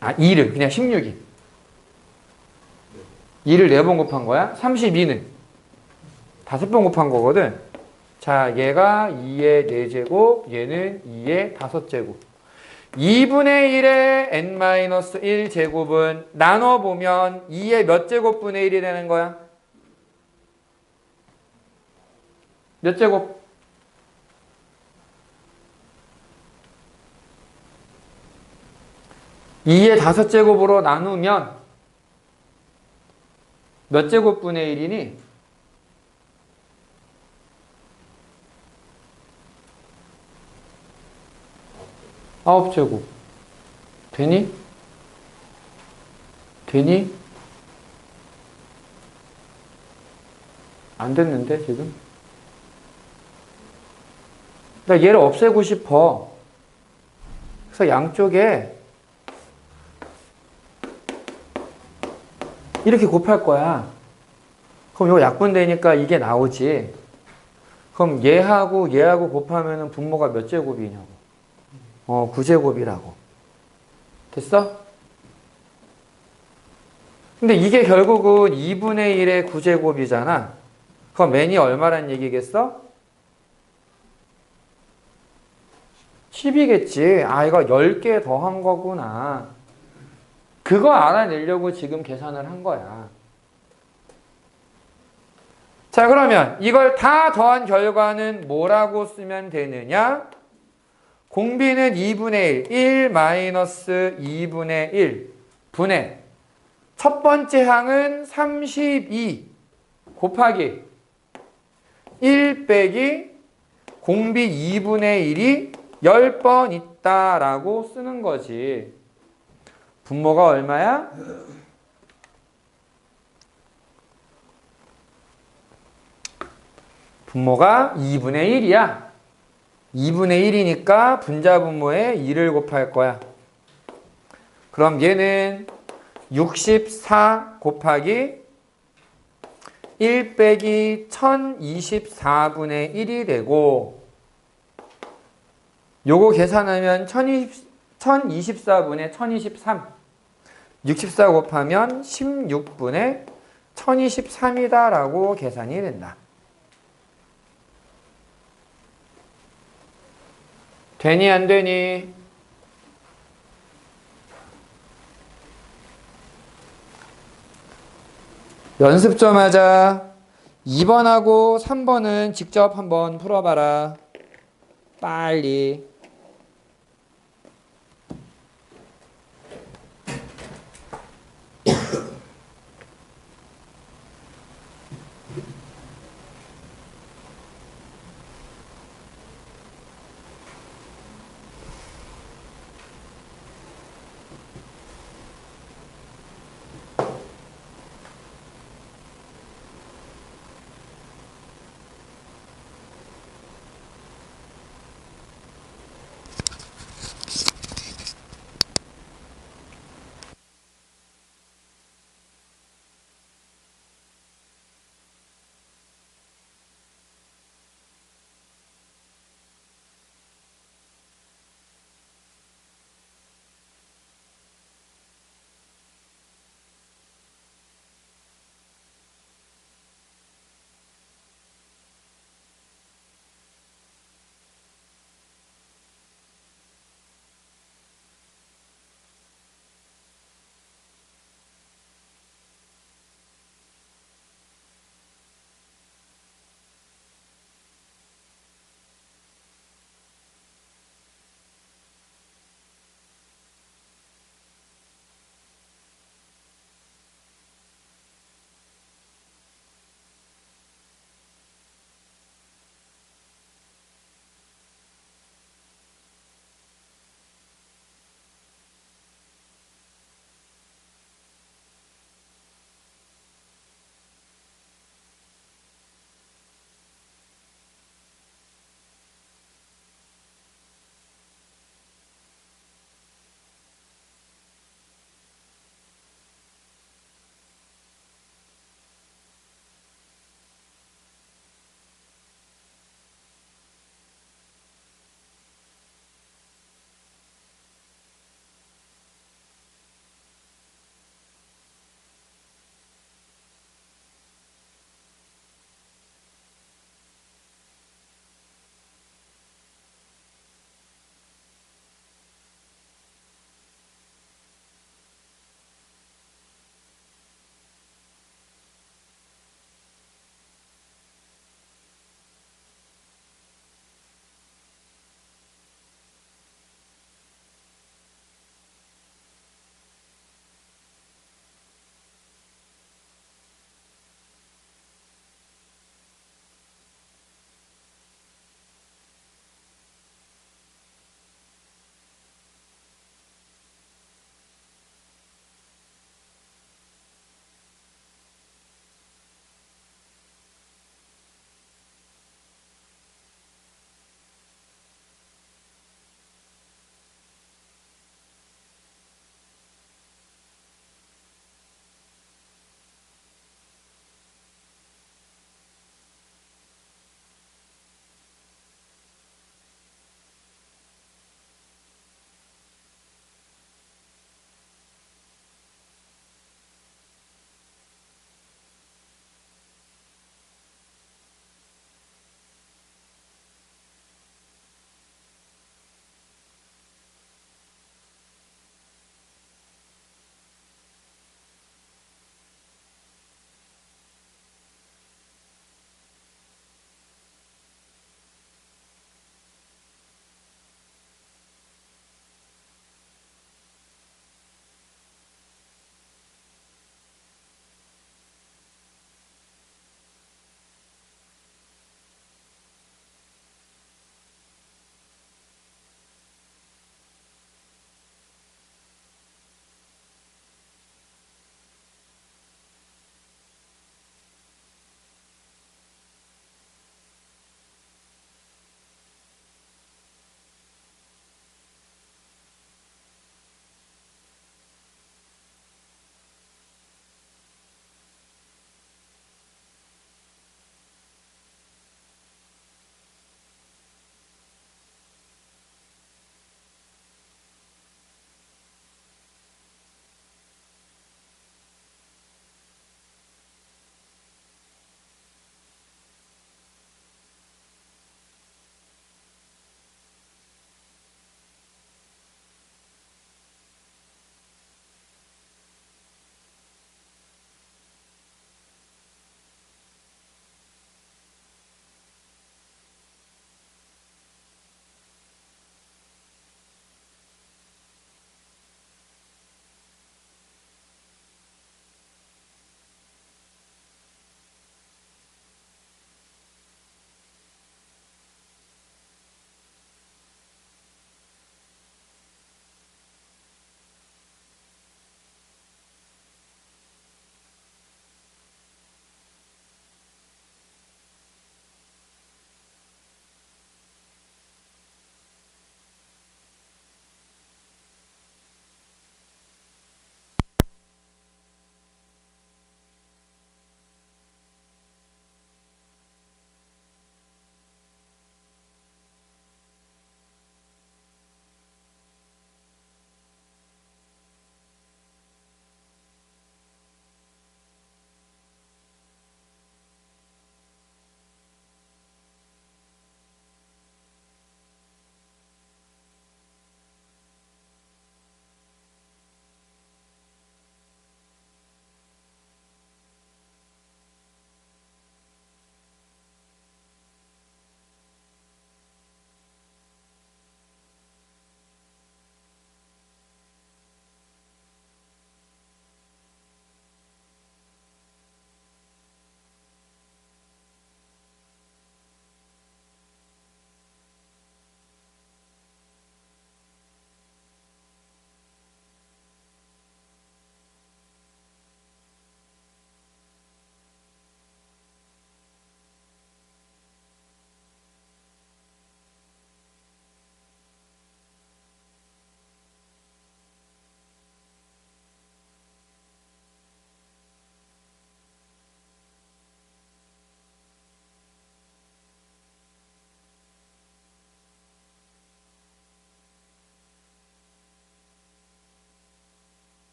2를 그냥 16이 2를 4번 곱한 거야. 32는 5번 곱한 거거든. 자, 얘가 2의 4제곱, 얘는 2의 5제곱. 2분의 1의 n-1 제곱은 나눠보면 2의 몇 제곱분의 1이 되는 거야? 몇 제곱? 2의 5제곱으로 나누면 몇 제곱분의 1이니? 9제곱. 되니? 되니? 안 됐는데 지금? 나 얘를 없애고 싶어. 그래서 양쪽에 이렇게 곱할 거야. 그럼 이거 약분되니까 이게 나오지. 그럼 얘하고 곱하면은 분모가 몇 제곱이냐고. 9제곱이라고. 됐어? 근데 이게 결국은 2분의 1의 9제곱이잖아. 그럼 n이 얼마란 얘기겠어? 10이겠지. 아, 이거 10개 더한 거구나. 그거 알아내려고 지금 계산을 한 거야. 자, 그러면 이걸 다 더한 결과는 뭐라고 쓰면 되느냐? 공비는 2분의 1, 1 마이너스 2분의 1 분의 첫 번째 항은 32 곱하기 1 빼기 공비 2분의 1이 10번 있다라고 쓰는 거지. 분모가 얼마야? 분모가 2분의 1이야. 2분의 1이니까 분자분모에 2를 곱할 거야. 그럼 얘는 64 곱하기 1 빼기 1024분의 1이 되고, 요거 계산하면 1024분의 1023. 64 곱하면 16분의 1023이다라고 계산이 된다. 되니 안 되니? 연습 좀 하자. 2번하고 3번은 직접 한번 풀어봐라. 빨리.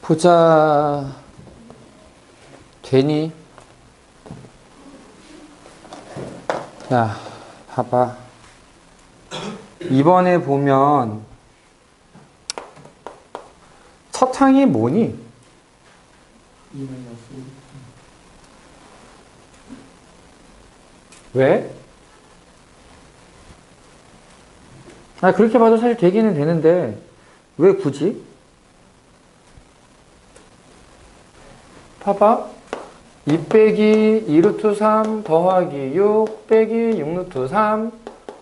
보자. 되니? 야, 봐봐. 이번에 보면 첫 항이 뭐니? 2-1. 왜? 아, 그렇게 봐도 사실 되기는 되는데 왜 굳이? 봐봐. 2 빼기 2루트 3 더하기 6 빼기 6루트 3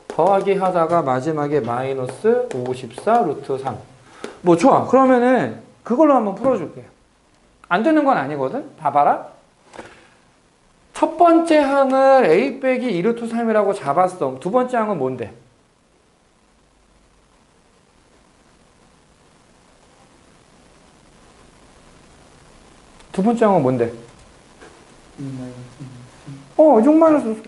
더하기 하다가 마지막에 마이너스 54 루트 3. 뭐 좋아. 그러면은 그걸로 한번 풀어줄게요. 안 되는 건 아니거든. 봐봐라. 첫 번째 항을 a 빼기 2루트 3이라고 잡았어. 두 번째 항은 뭔데? 두 번째 항은 뭔데? 6 마이너스.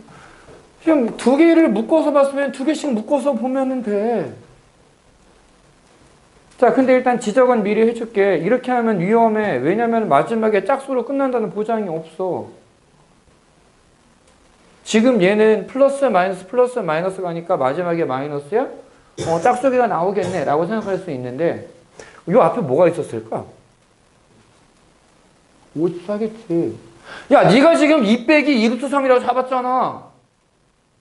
그냥 두 개를 묶어서 봤으면 두 개씩 묶어서 보면 돼. 자, 근데 일단 지적은 미리 해줄게. 이렇게 하면 위험해. 왜냐면 마지막에 짝수로 끝난다는 보장이 없어. 지금 얘는 플러스 마이너스 가니까 마지막에 마이너스야? 짝수기가 나오겠네 라고 생각할 수 있는데 요 앞에 뭐가 있었을까? 54겠지. 야, 네가 지금 2 빼기 2루트 3이라고 잡았잖아.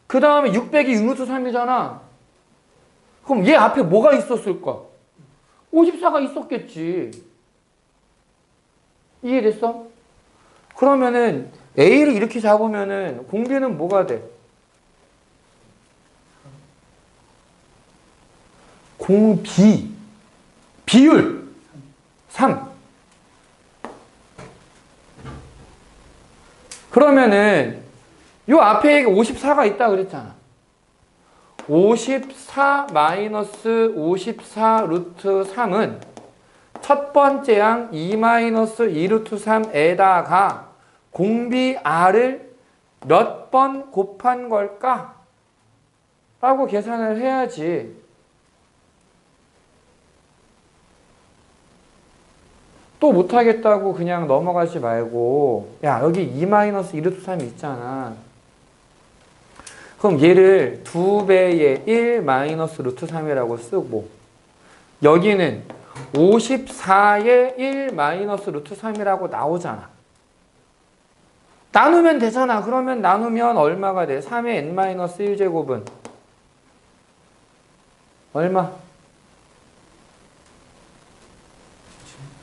그 다음에 6 빼기 6루트 3이잖아. 그럼 얘 앞에 뭐가 있었을까? 54가 있었겠지. 이해됐어? 그러면은 A를 이렇게 잡으면은 공비는 뭐가 돼? 공비. 비율 3. 그러면은 요 앞에 54가 있다 그랬잖아. 54 마이너스 54 루트 3은 첫 번째 항 2 마이너스 2 루트 3에다가 공비 R을 몇 번 곱한 걸까? 라고 계산을 해야지. 또 못하겠다고 그냥 넘어가지 말고, 야, 여기 2 마이너스 2 루트 3이 있잖아. 그럼 얘를 2배의 1 마이너스 루트 3이라고 쓰고, 여기는 54의 1 마이너스 루트 3이라고 나오잖아. 나누면 되잖아. 그러면 나누면 얼마가 돼? 3의 n 마이너스 1제곱은 얼마?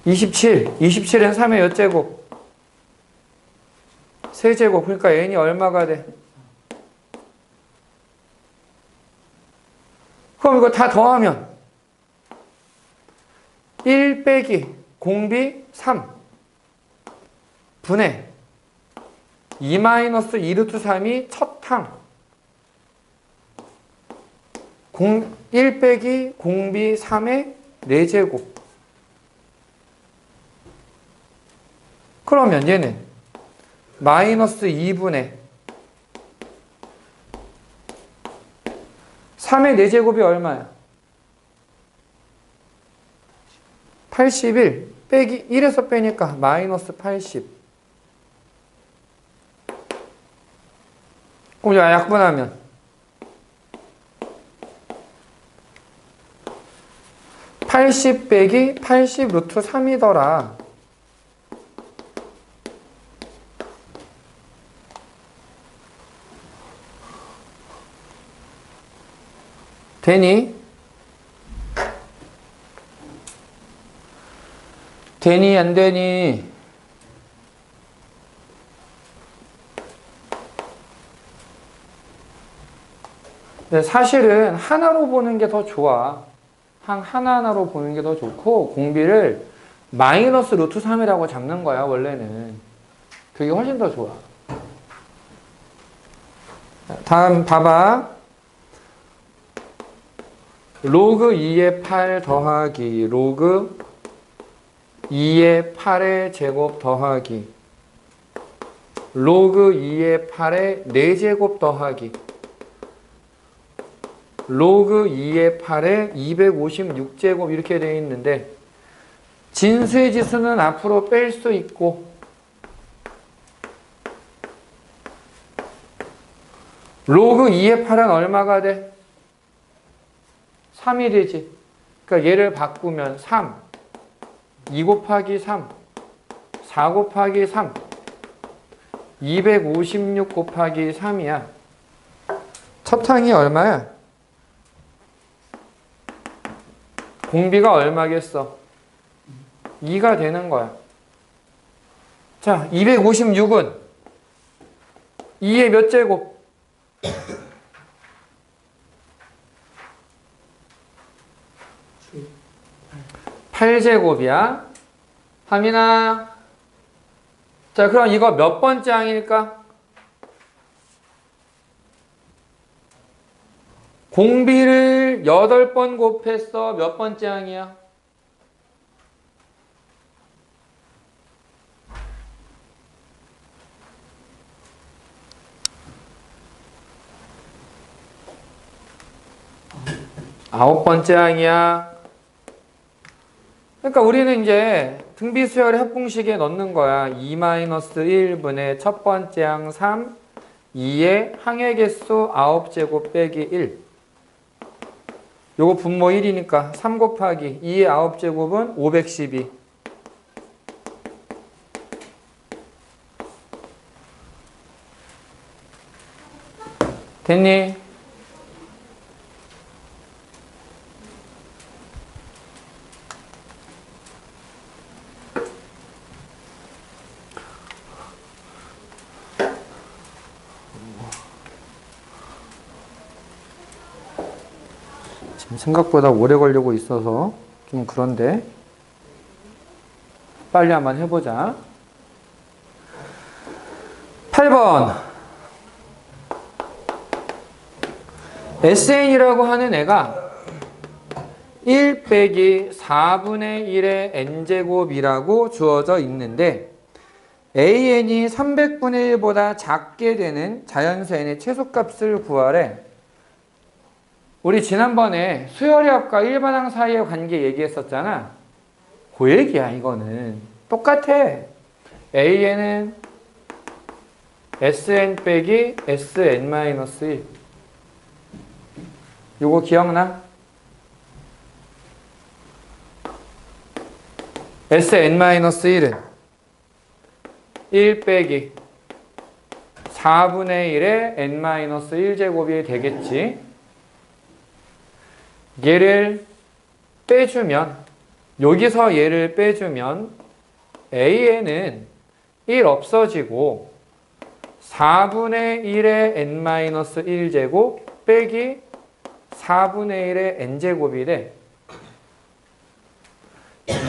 27. 27은 3의 몇 제곱? 세제곱. 그러니까 n이 얼마가 돼? 그럼 이거 다 더하면 1 빼기 공비 3 분의 2 마이너스 2 루트 3이 첫 항 1 빼기 공비 3의 4제곱. 그러면 얘는 마이너스 2분의 3의 4제곱이 얼마야? 81 빼기 1에서 빼니까 마이너스 80. 그럼 약분하면 80 빼기 80 루트 3이더라. 되니? 되니 안 되니? 네, 사실은 하나로 보는 게 더 좋아. 항 하나하나로 보는 게 더 좋고 공비를 마이너스 루트 3이라고 잡는 거야 원래는. 그게 훨씬 더 좋아. 다음 봐봐. 로그 2의 8 더하기 로그 2의 8의 제곱 더하기 로그 2의 8의 4제곱 더하기 로그 2의 8의 256제곱 이렇게 되어 있는데 진수의 지수는 앞으로 뺄 수 있고 로그 2의 8은 얼마가 돼? 3이 되지. 그러니까 얘를 바꾸면 3, 2 곱하기 3, 4 곱하기 3, 256 곱하기 3이야. 첫 항이 얼마야? 공비가 얼마겠어? 2가 되는 거야. 자, 256은 2의 몇 제곱? 8제곱이야. 하민아. 자, 그럼 이거 몇 번째 항일까? 공비를 8번 곱했어. 몇 번째 항이야? 아홉 번째 항이야. 그러니까 우리는 이제 등비수열의 합공식에 넣는 거야. 2-1분의 첫 번째 항 3, 2의 항의 개수 9제곱 빼기 1. 요거 분모 1이니까 3 곱하기 2의 9제곱은 512. 됐니? 지금 생각보다 오래 걸리고 있어서 좀 그런데 빨리 한번 해보자. 8번 SN이라고 하는 애가 1 빼기 4분의 1의 n제곱이라고 주어져 있는데 AN이 300분의 1보다 작게 되는 자연수 n의 최소값을 구하래. 우리 지난번에 수열의 합과 일반항 사이의 관계 얘기했었잖아. 그 얘기야. 이거는 똑같아. AN은 SN 빼기 SN-1. 요거 기억나? SN-1은 1 빼기 4분의 1의 n-1제곱이 되겠지. 얘를 빼주면, 여기서 얘를 빼주면 AN은 1 없어지고 4분의 1의 n-1제곱 빼기 4분의 1의 n제곱이 돼.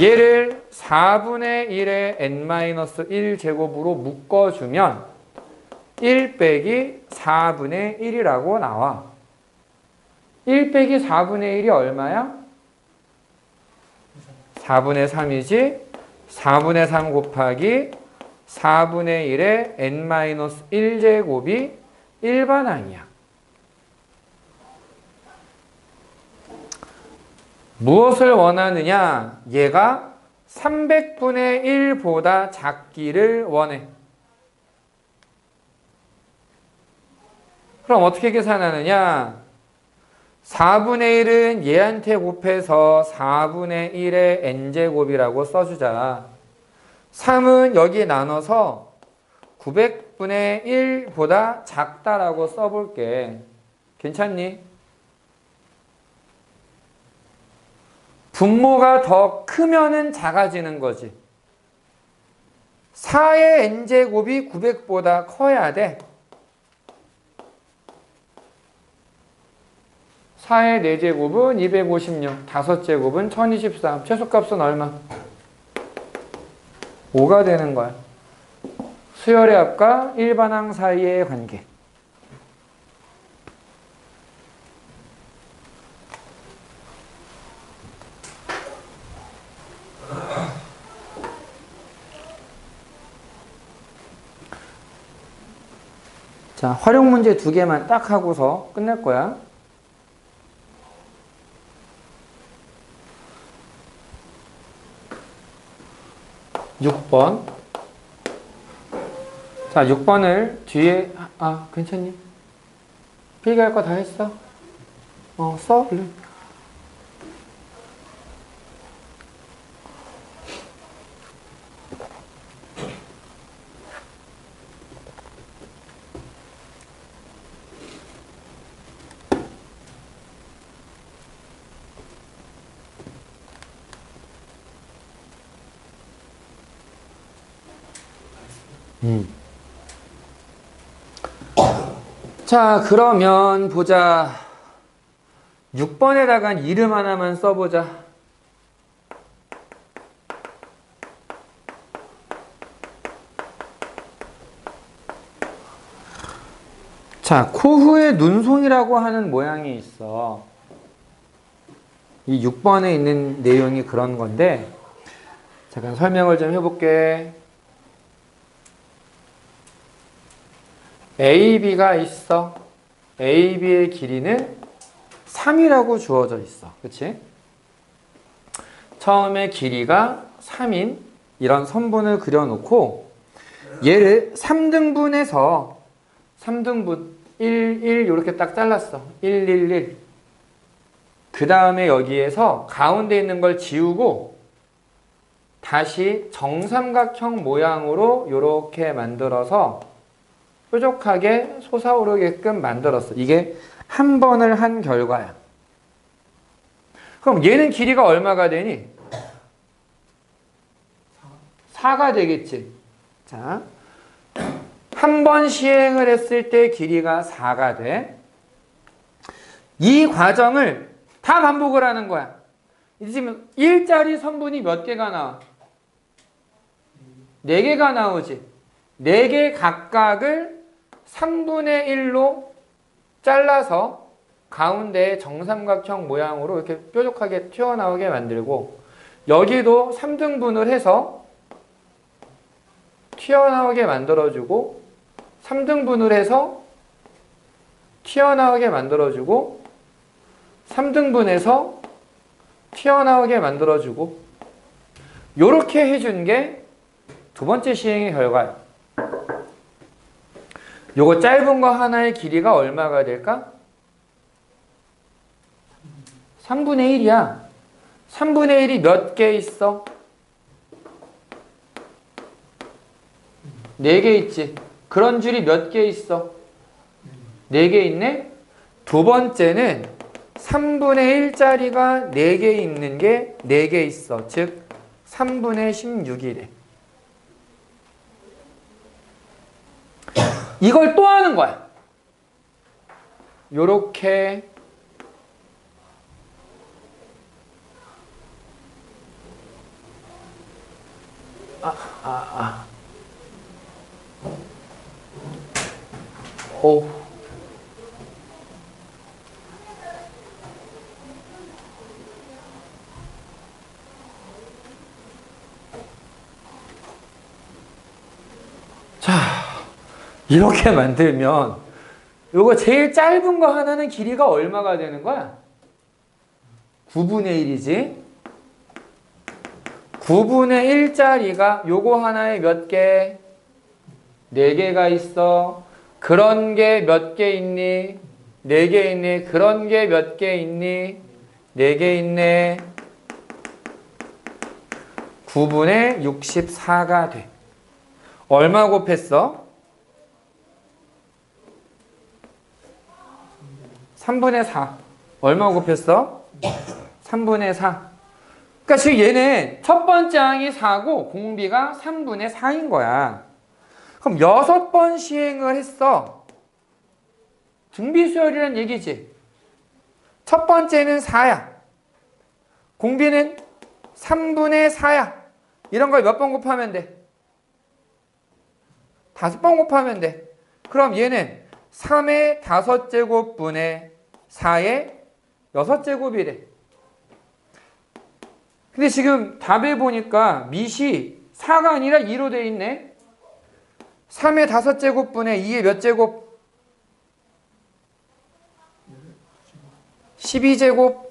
얘를 4분의 1의 n-1제곱으로 묶어주면 1 빼기 4분의 1이라고 나와. 1 빼기 4분의 1이 얼마야? 4분의 3이지. 4분의 3 곱하기 4분의 1의 n-1제곱이 일반항이야. 무엇을 원하느냐? 얘가 300분의 1보다 작기를 원해. 그럼 어떻게 계산하느냐? 4분의 1은 얘한테 곱해서 4분의 1의 n제곱이라고 써주자. 3은 여기 나눠서 900분의 1보다 작다라고 써볼게. 괜찮니? 분모가 더 크면은 작아지는 거지. 4의 n제곱이 900보다 커야 돼. 4의 4제곱은 256, 5제곱은 1023. 최소값은 얼마? 5가 되는 거야. 수열의 합과 일반항 사이의 관계. 자, 활용 문제 2개만 딱 하고서 끝낼 거야. 6번. 자, 6번을 뒤에, 괜찮니? 필기할 거 다 했어? 써, 얼른. 자, 그러면 보자. 6번에다가 이름 하나만 써보자. 자, 코후에 눈송이라고 하는 모양이 있어. 이 6번에 있는 내용이 그런 건데, 잠깐 설명을 좀 해볼게. AB가 있어. AB의 길이는 3이라고 주어져 있어. 그치? 처음에 길이가 3인 이런 선분을 그려놓고 얘를 3등분해서 3등분 1, 1 이렇게 딱 잘랐어. 1, 1, 1. 그 다음에 여기에서 가운데 있는 걸 지우고 다시 정삼각형 모양으로 이렇게 만들어서 뾰족하게 솟아오르게끔 만들었어. 이게 한 번을 한 결과야. 그럼 얘는 길이가 얼마가 되니? 4가 되겠지. 자, 한 번 시행을 했을 때 길이가 4가 돼. 이 과정을 다 반복을 하는 거야. 지금 1짜리 선분이 몇 개가 나와? 4개가 나오지. 4개 각각을 3분의 1로 잘라서 가운데에 정삼각형 모양으로 이렇게 뾰족하게 튀어나오게 만들고 여기도 3등분을 해서 튀어나오게 만들어주고 3등분을 해서 튀어나오게 만들어주고 3등분해서 튀어나오게 만들어주고 요렇게 해준 게 두 번째 시행의 결과야. 요거 짧은 거 하나의 길이가 얼마가 될까? 3분의 1이야. 3분의 1이 몇 개 있어? 4개 있지. 그런 줄이 몇 개 있어? 4개 있네? 두 번째는 3분의 1짜리가 4개 있는 게 4개 있어. 즉 3분의 16이래. 이걸 또 하는 거야. 요렇게 오. 자, 이렇게 만들면 요거 제일 짧은 거 하나는 길이가 얼마가 되는 거야? 9분의 1이지. 9분의 1짜리가 요거 하나에 몇 개? 4개가 있어. 그런 게 몇 개 있니? 4개 있니? 그런 게 몇 개 있니? 4개 있네. 9분의 64가 돼. 얼마 곱했어? 3분의 4. 얼마 곱했어? 3분의 4. 그러니까 지금 얘는 첫 번째 항이 4고 공비가 3분의 4인 거야. 그럼 6번 시행을 했어. 등비수열이란 얘기지. 첫 번째는 4야. 공비는 3분의 4야. 이런 걸 몇 번 곱하면 돼? 5번 곱하면 돼. 그럼 얘는 3의 5제곱분의 4의 6제곱이래. 근데 지금 답에 보니까 밑이 4가 아니라 2로 돼 있네. 3의 5제곱분의 2의 몇 제곱? 12제곱.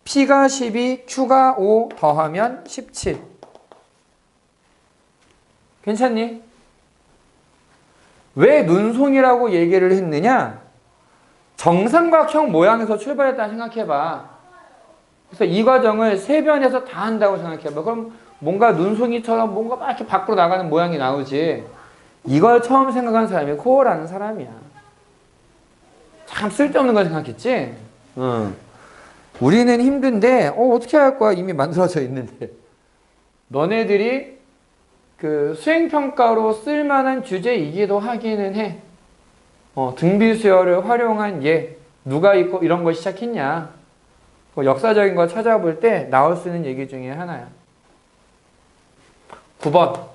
P가 12, Q가 5 더하면 17. 괜찮니? 왜 눈송이라고 얘기를 했느냐? 정삼각형 모양에서 출발했다 생각해봐. 그래서 이 과정을 세변에서 다 한다고 생각해봐. 그럼 뭔가 눈송이처럼 뭔가 막 이렇게 밖으로 나가는 모양이 나오지. 이걸 처음 생각한 사람이 코어라는 사람이야. 참 쓸데없는 걸 생각했지? 응. 우리는 힘든데, 어떻게 할 거야? 이미 만들어져 있는데. 너네들이 그 수행평가로 쓸만한 주제이기도 하기는 해. 등비수열을 활용한 예. 누가 이런 걸 시작했냐? 역사적인 거 찾아볼 때 나올 수 있는 얘기 중에 하나야. 9번.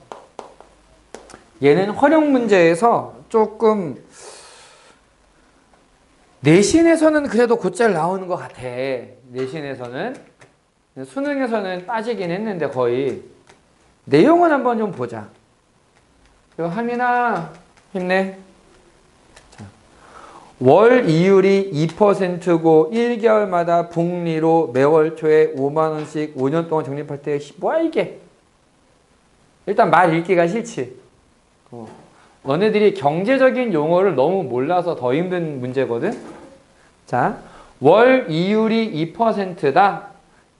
얘는 활용 문제에서 조금 내신에서는 그래도 곧잘 나오는 것 같아. 내신에서는. 수능에서는 빠지긴 했는데 거의. 내용은 한번 좀 보자. 하민아 힘내. 자, 월 이율이 2%고 1개월마다 복리로 매월 초에 5만 원씩 5년 동안 적립할 때 뭐야 이게? 일단 말 읽기가 싫지. 너네들이 경제적인 용어를 너무 몰라서 더 힘든 문제거든. 자, 월 이율이 2%다.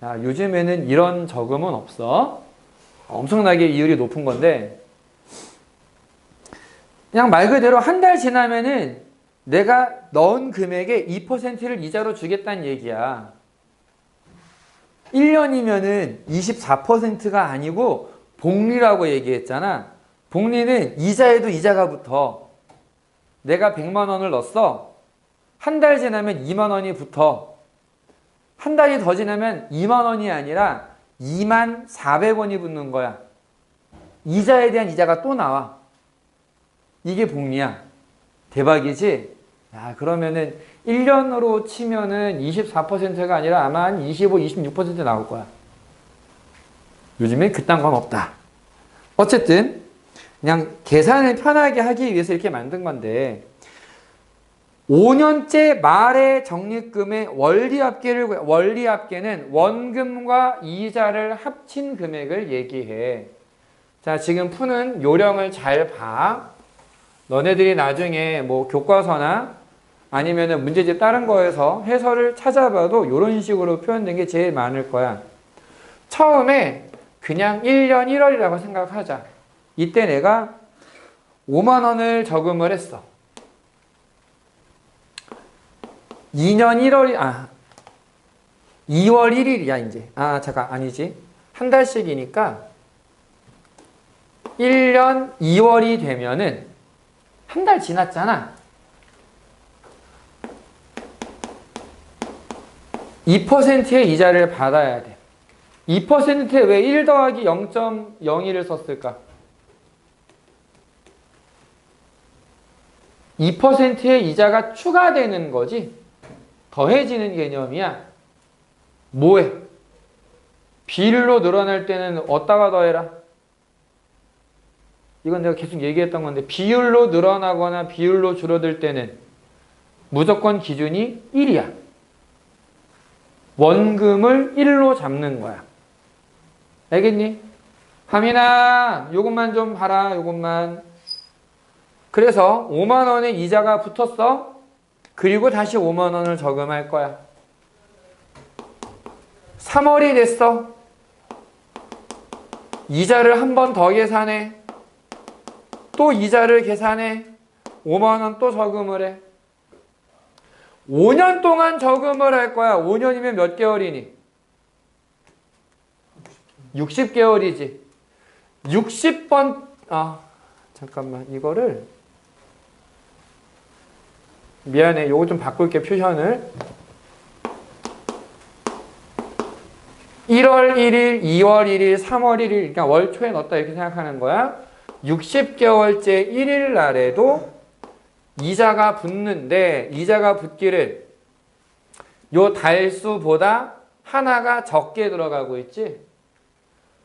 야, 요즘에는 이런 저금은 없어. 엄청나게 이율이 높은 건데 그냥 말 그대로 한 달 지나면은 내가 넣은 금액의 2%를 이자로 주겠다는 얘기야. 1년이면은 24%가 아니고 복리라고 얘기했잖아. 복리는 이자에도 이자가 붙어. 내가 100만 원을 넣었어. 한 달 지나면 2만 원이 붙어. 한 달이 더 지나면 2만 원이 아니라 2만 400원이 붙는 거야. 이자에 대한 이자가 또 나와. 이게 복리야. 대박이지? 야, 그러면은 1년으로 치면은 24%가 아니라 아마 한 25, 26% 나올 거야. 요즘엔 그딴 건 없다. 어쨌든 그냥 계산을 편하게 하기 위해서 이렇게 만든 건데 5년째 말의 적립금의 원리합계는 원금과 이자를 합친 금액을 얘기해. 자, 지금 푸는 요령을 잘 봐. 너네들이 나중에 뭐 교과서나 아니면은 문제집 다른 거에서 해설을 찾아봐도 이런 식으로 표현된 게 제일 많을 거야. 처음에 그냥 1년 1월이라고 생각하자. 이때 내가 5만 원을 저금을 했어. 2년 2월 1일이야 이제. 잠깐 아니지. 한 달씩이니까 1년 2월이 되면은 한 달 지났잖아. 2%의 이자를 받아야 돼. 2%에 왜 1 더하기 0.01을 썼을까? 2%의 이자가 추가되는 거지. 더해지는 개념이야. 뭐해? 비율로 늘어날 때는 어디다가 더해라? 이건 내가 계속 얘기했던 건데 비율로 늘어나거나 비율로 줄어들 때는 무조건 기준이 1이야. 원금을 1로 잡는 거야. 알겠니? 하민아, 요것만 좀 봐라. 요것만. 그래서 5만 원의 이자가 붙었어. 그리고 다시 5만 원을 저금할 거야. 3월이 됐어. 이자를 한 번 더 계산해. 또 이자를 계산해. 5만 원 또 저금을 해. 5년 동안 저금을 할 거야. 5년이면 몇 개월이니? 60개월이지. 60번, 잠깐만. 이거를. 미안해. 요거 좀 바꿀게, 표현을. 1월 1일, 2월 1일, 3월 1일, 그러니까 월 초에 넣었다 이렇게 생각하는 거야. 60개월째 1일 날에도 이자가 붙는데, 이자가 붙기를 요 달수보다 하나가 적게 들어가고 있지?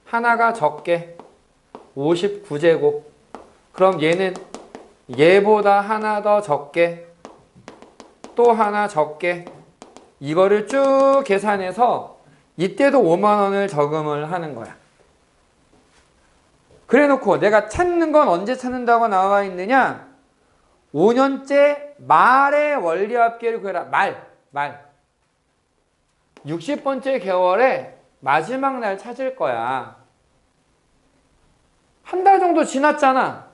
하나가 적게. 59제곱. 그럼 얘는 얘보다 하나 더 적게. 또 하나 적게. 이거를 쭉 계산해서 이때도 5만 원을 저금을 하는 거야. 그래 놓고 내가 찾는 건 언제 찾는다고 나와 있느냐? 5년째 말의 원리합계를 구해라. 말. 60번째 개월에 마지막 날 찾을 거야. 한 달 정도 지났잖아.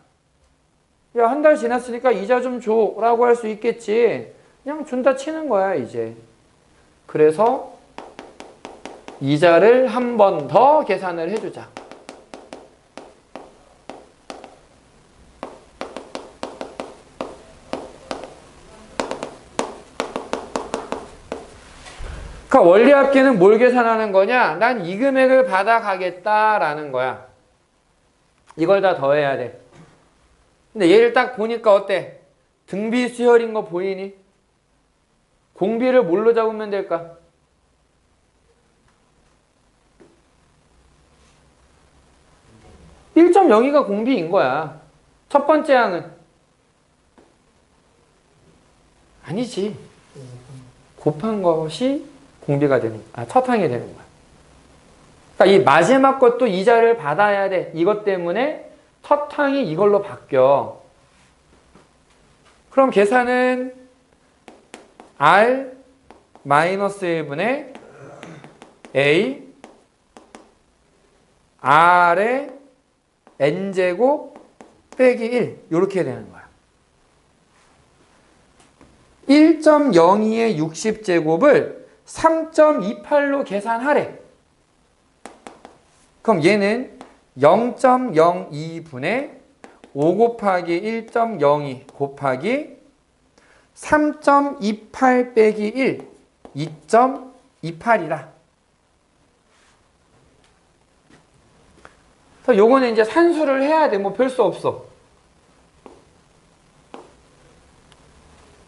야, 한 달 지났으니까 이자 좀 줘 라고 할 수 있겠지. 그냥 준다 치는 거야 이제. 그래서 이자를 한 번 더 계산을 해주자. 그러니까 원리합계는 뭘 계산하는 거냐? 난 이 금액을 받아가겠다라는 거야. 이걸 다 더해야 돼. 근데 얘를 딱 보니까 어때? 등비 수열인 거 보이니? 공비를 뭘로 잡으면 될까? (1.02가) 공비인 거야. 첫 번째 항은 아니지. 곱한 것이 공비가 되는 거야. 첫 항이 되는 거야. 그러니까 이 마지막 것도 이자를 받아야 돼. 이것 때문에 첫 항이 이걸로 바뀌어. 그럼 계산은 R 마이너스 1분의 A R의 N제곱 빼기 1 이렇게 되는 거야. 1.02의 60제곱을 3.28로 계산하래. 그럼 얘는 0.02분의 5 곱하기 1.02 곱하기 3.28 빼기 1, 2.28이라. 그래서 요거는 이제 산수를 해야 돼. 뭐 별 수 없어.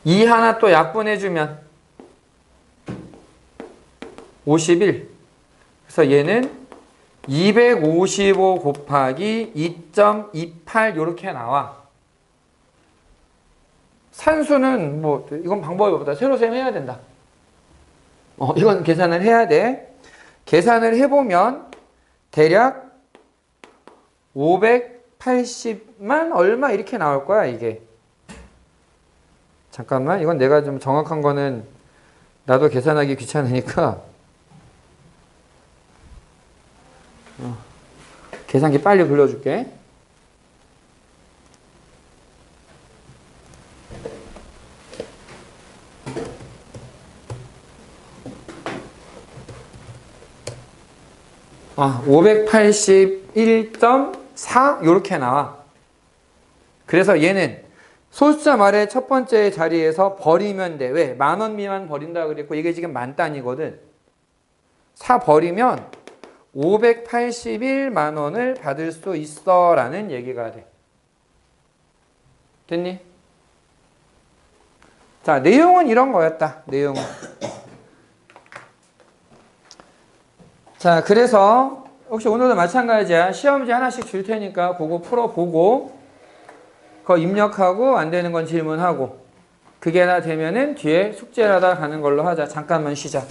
2 하나 또 약분해주면 51. 그래서 얘는 255 곱하기 2.28 이렇게 나와. 산수는 뭐 이건 방법이 없다. 새로 셈 해야 된다. 이건 계산을 해야 돼. 계산을 해보면 대략 580만 얼마 이렇게 나올 거야 이게. 잠깐만, 이건 내가 좀 정확한 거는 나도 계산하기 귀찮으니까 계산기 빨리 불러줄게. 아, 581.4 이렇게 나와. 그래서 얘는 소수점 아래 첫 번째 자리에서 버리면 돼. 왜? 10,000원 미만 버린다 그랬고 이게 지금 10,000단위거든. 4 버리면 581만 원을 받을 수 있어 라는 얘기가 돼. 됐니? 자, 내용은 이런 거였다. 내용은. 자, 그래서 혹시 오늘도 마찬가지야. 시험지 하나씩 줄 테니까 그거 풀어보고 그거 입력하고 안 되는 건 질문하고 그게 다 되면은 뒤에 숙제를 하다 가는 걸로 하자. 잠깐만 쉬자.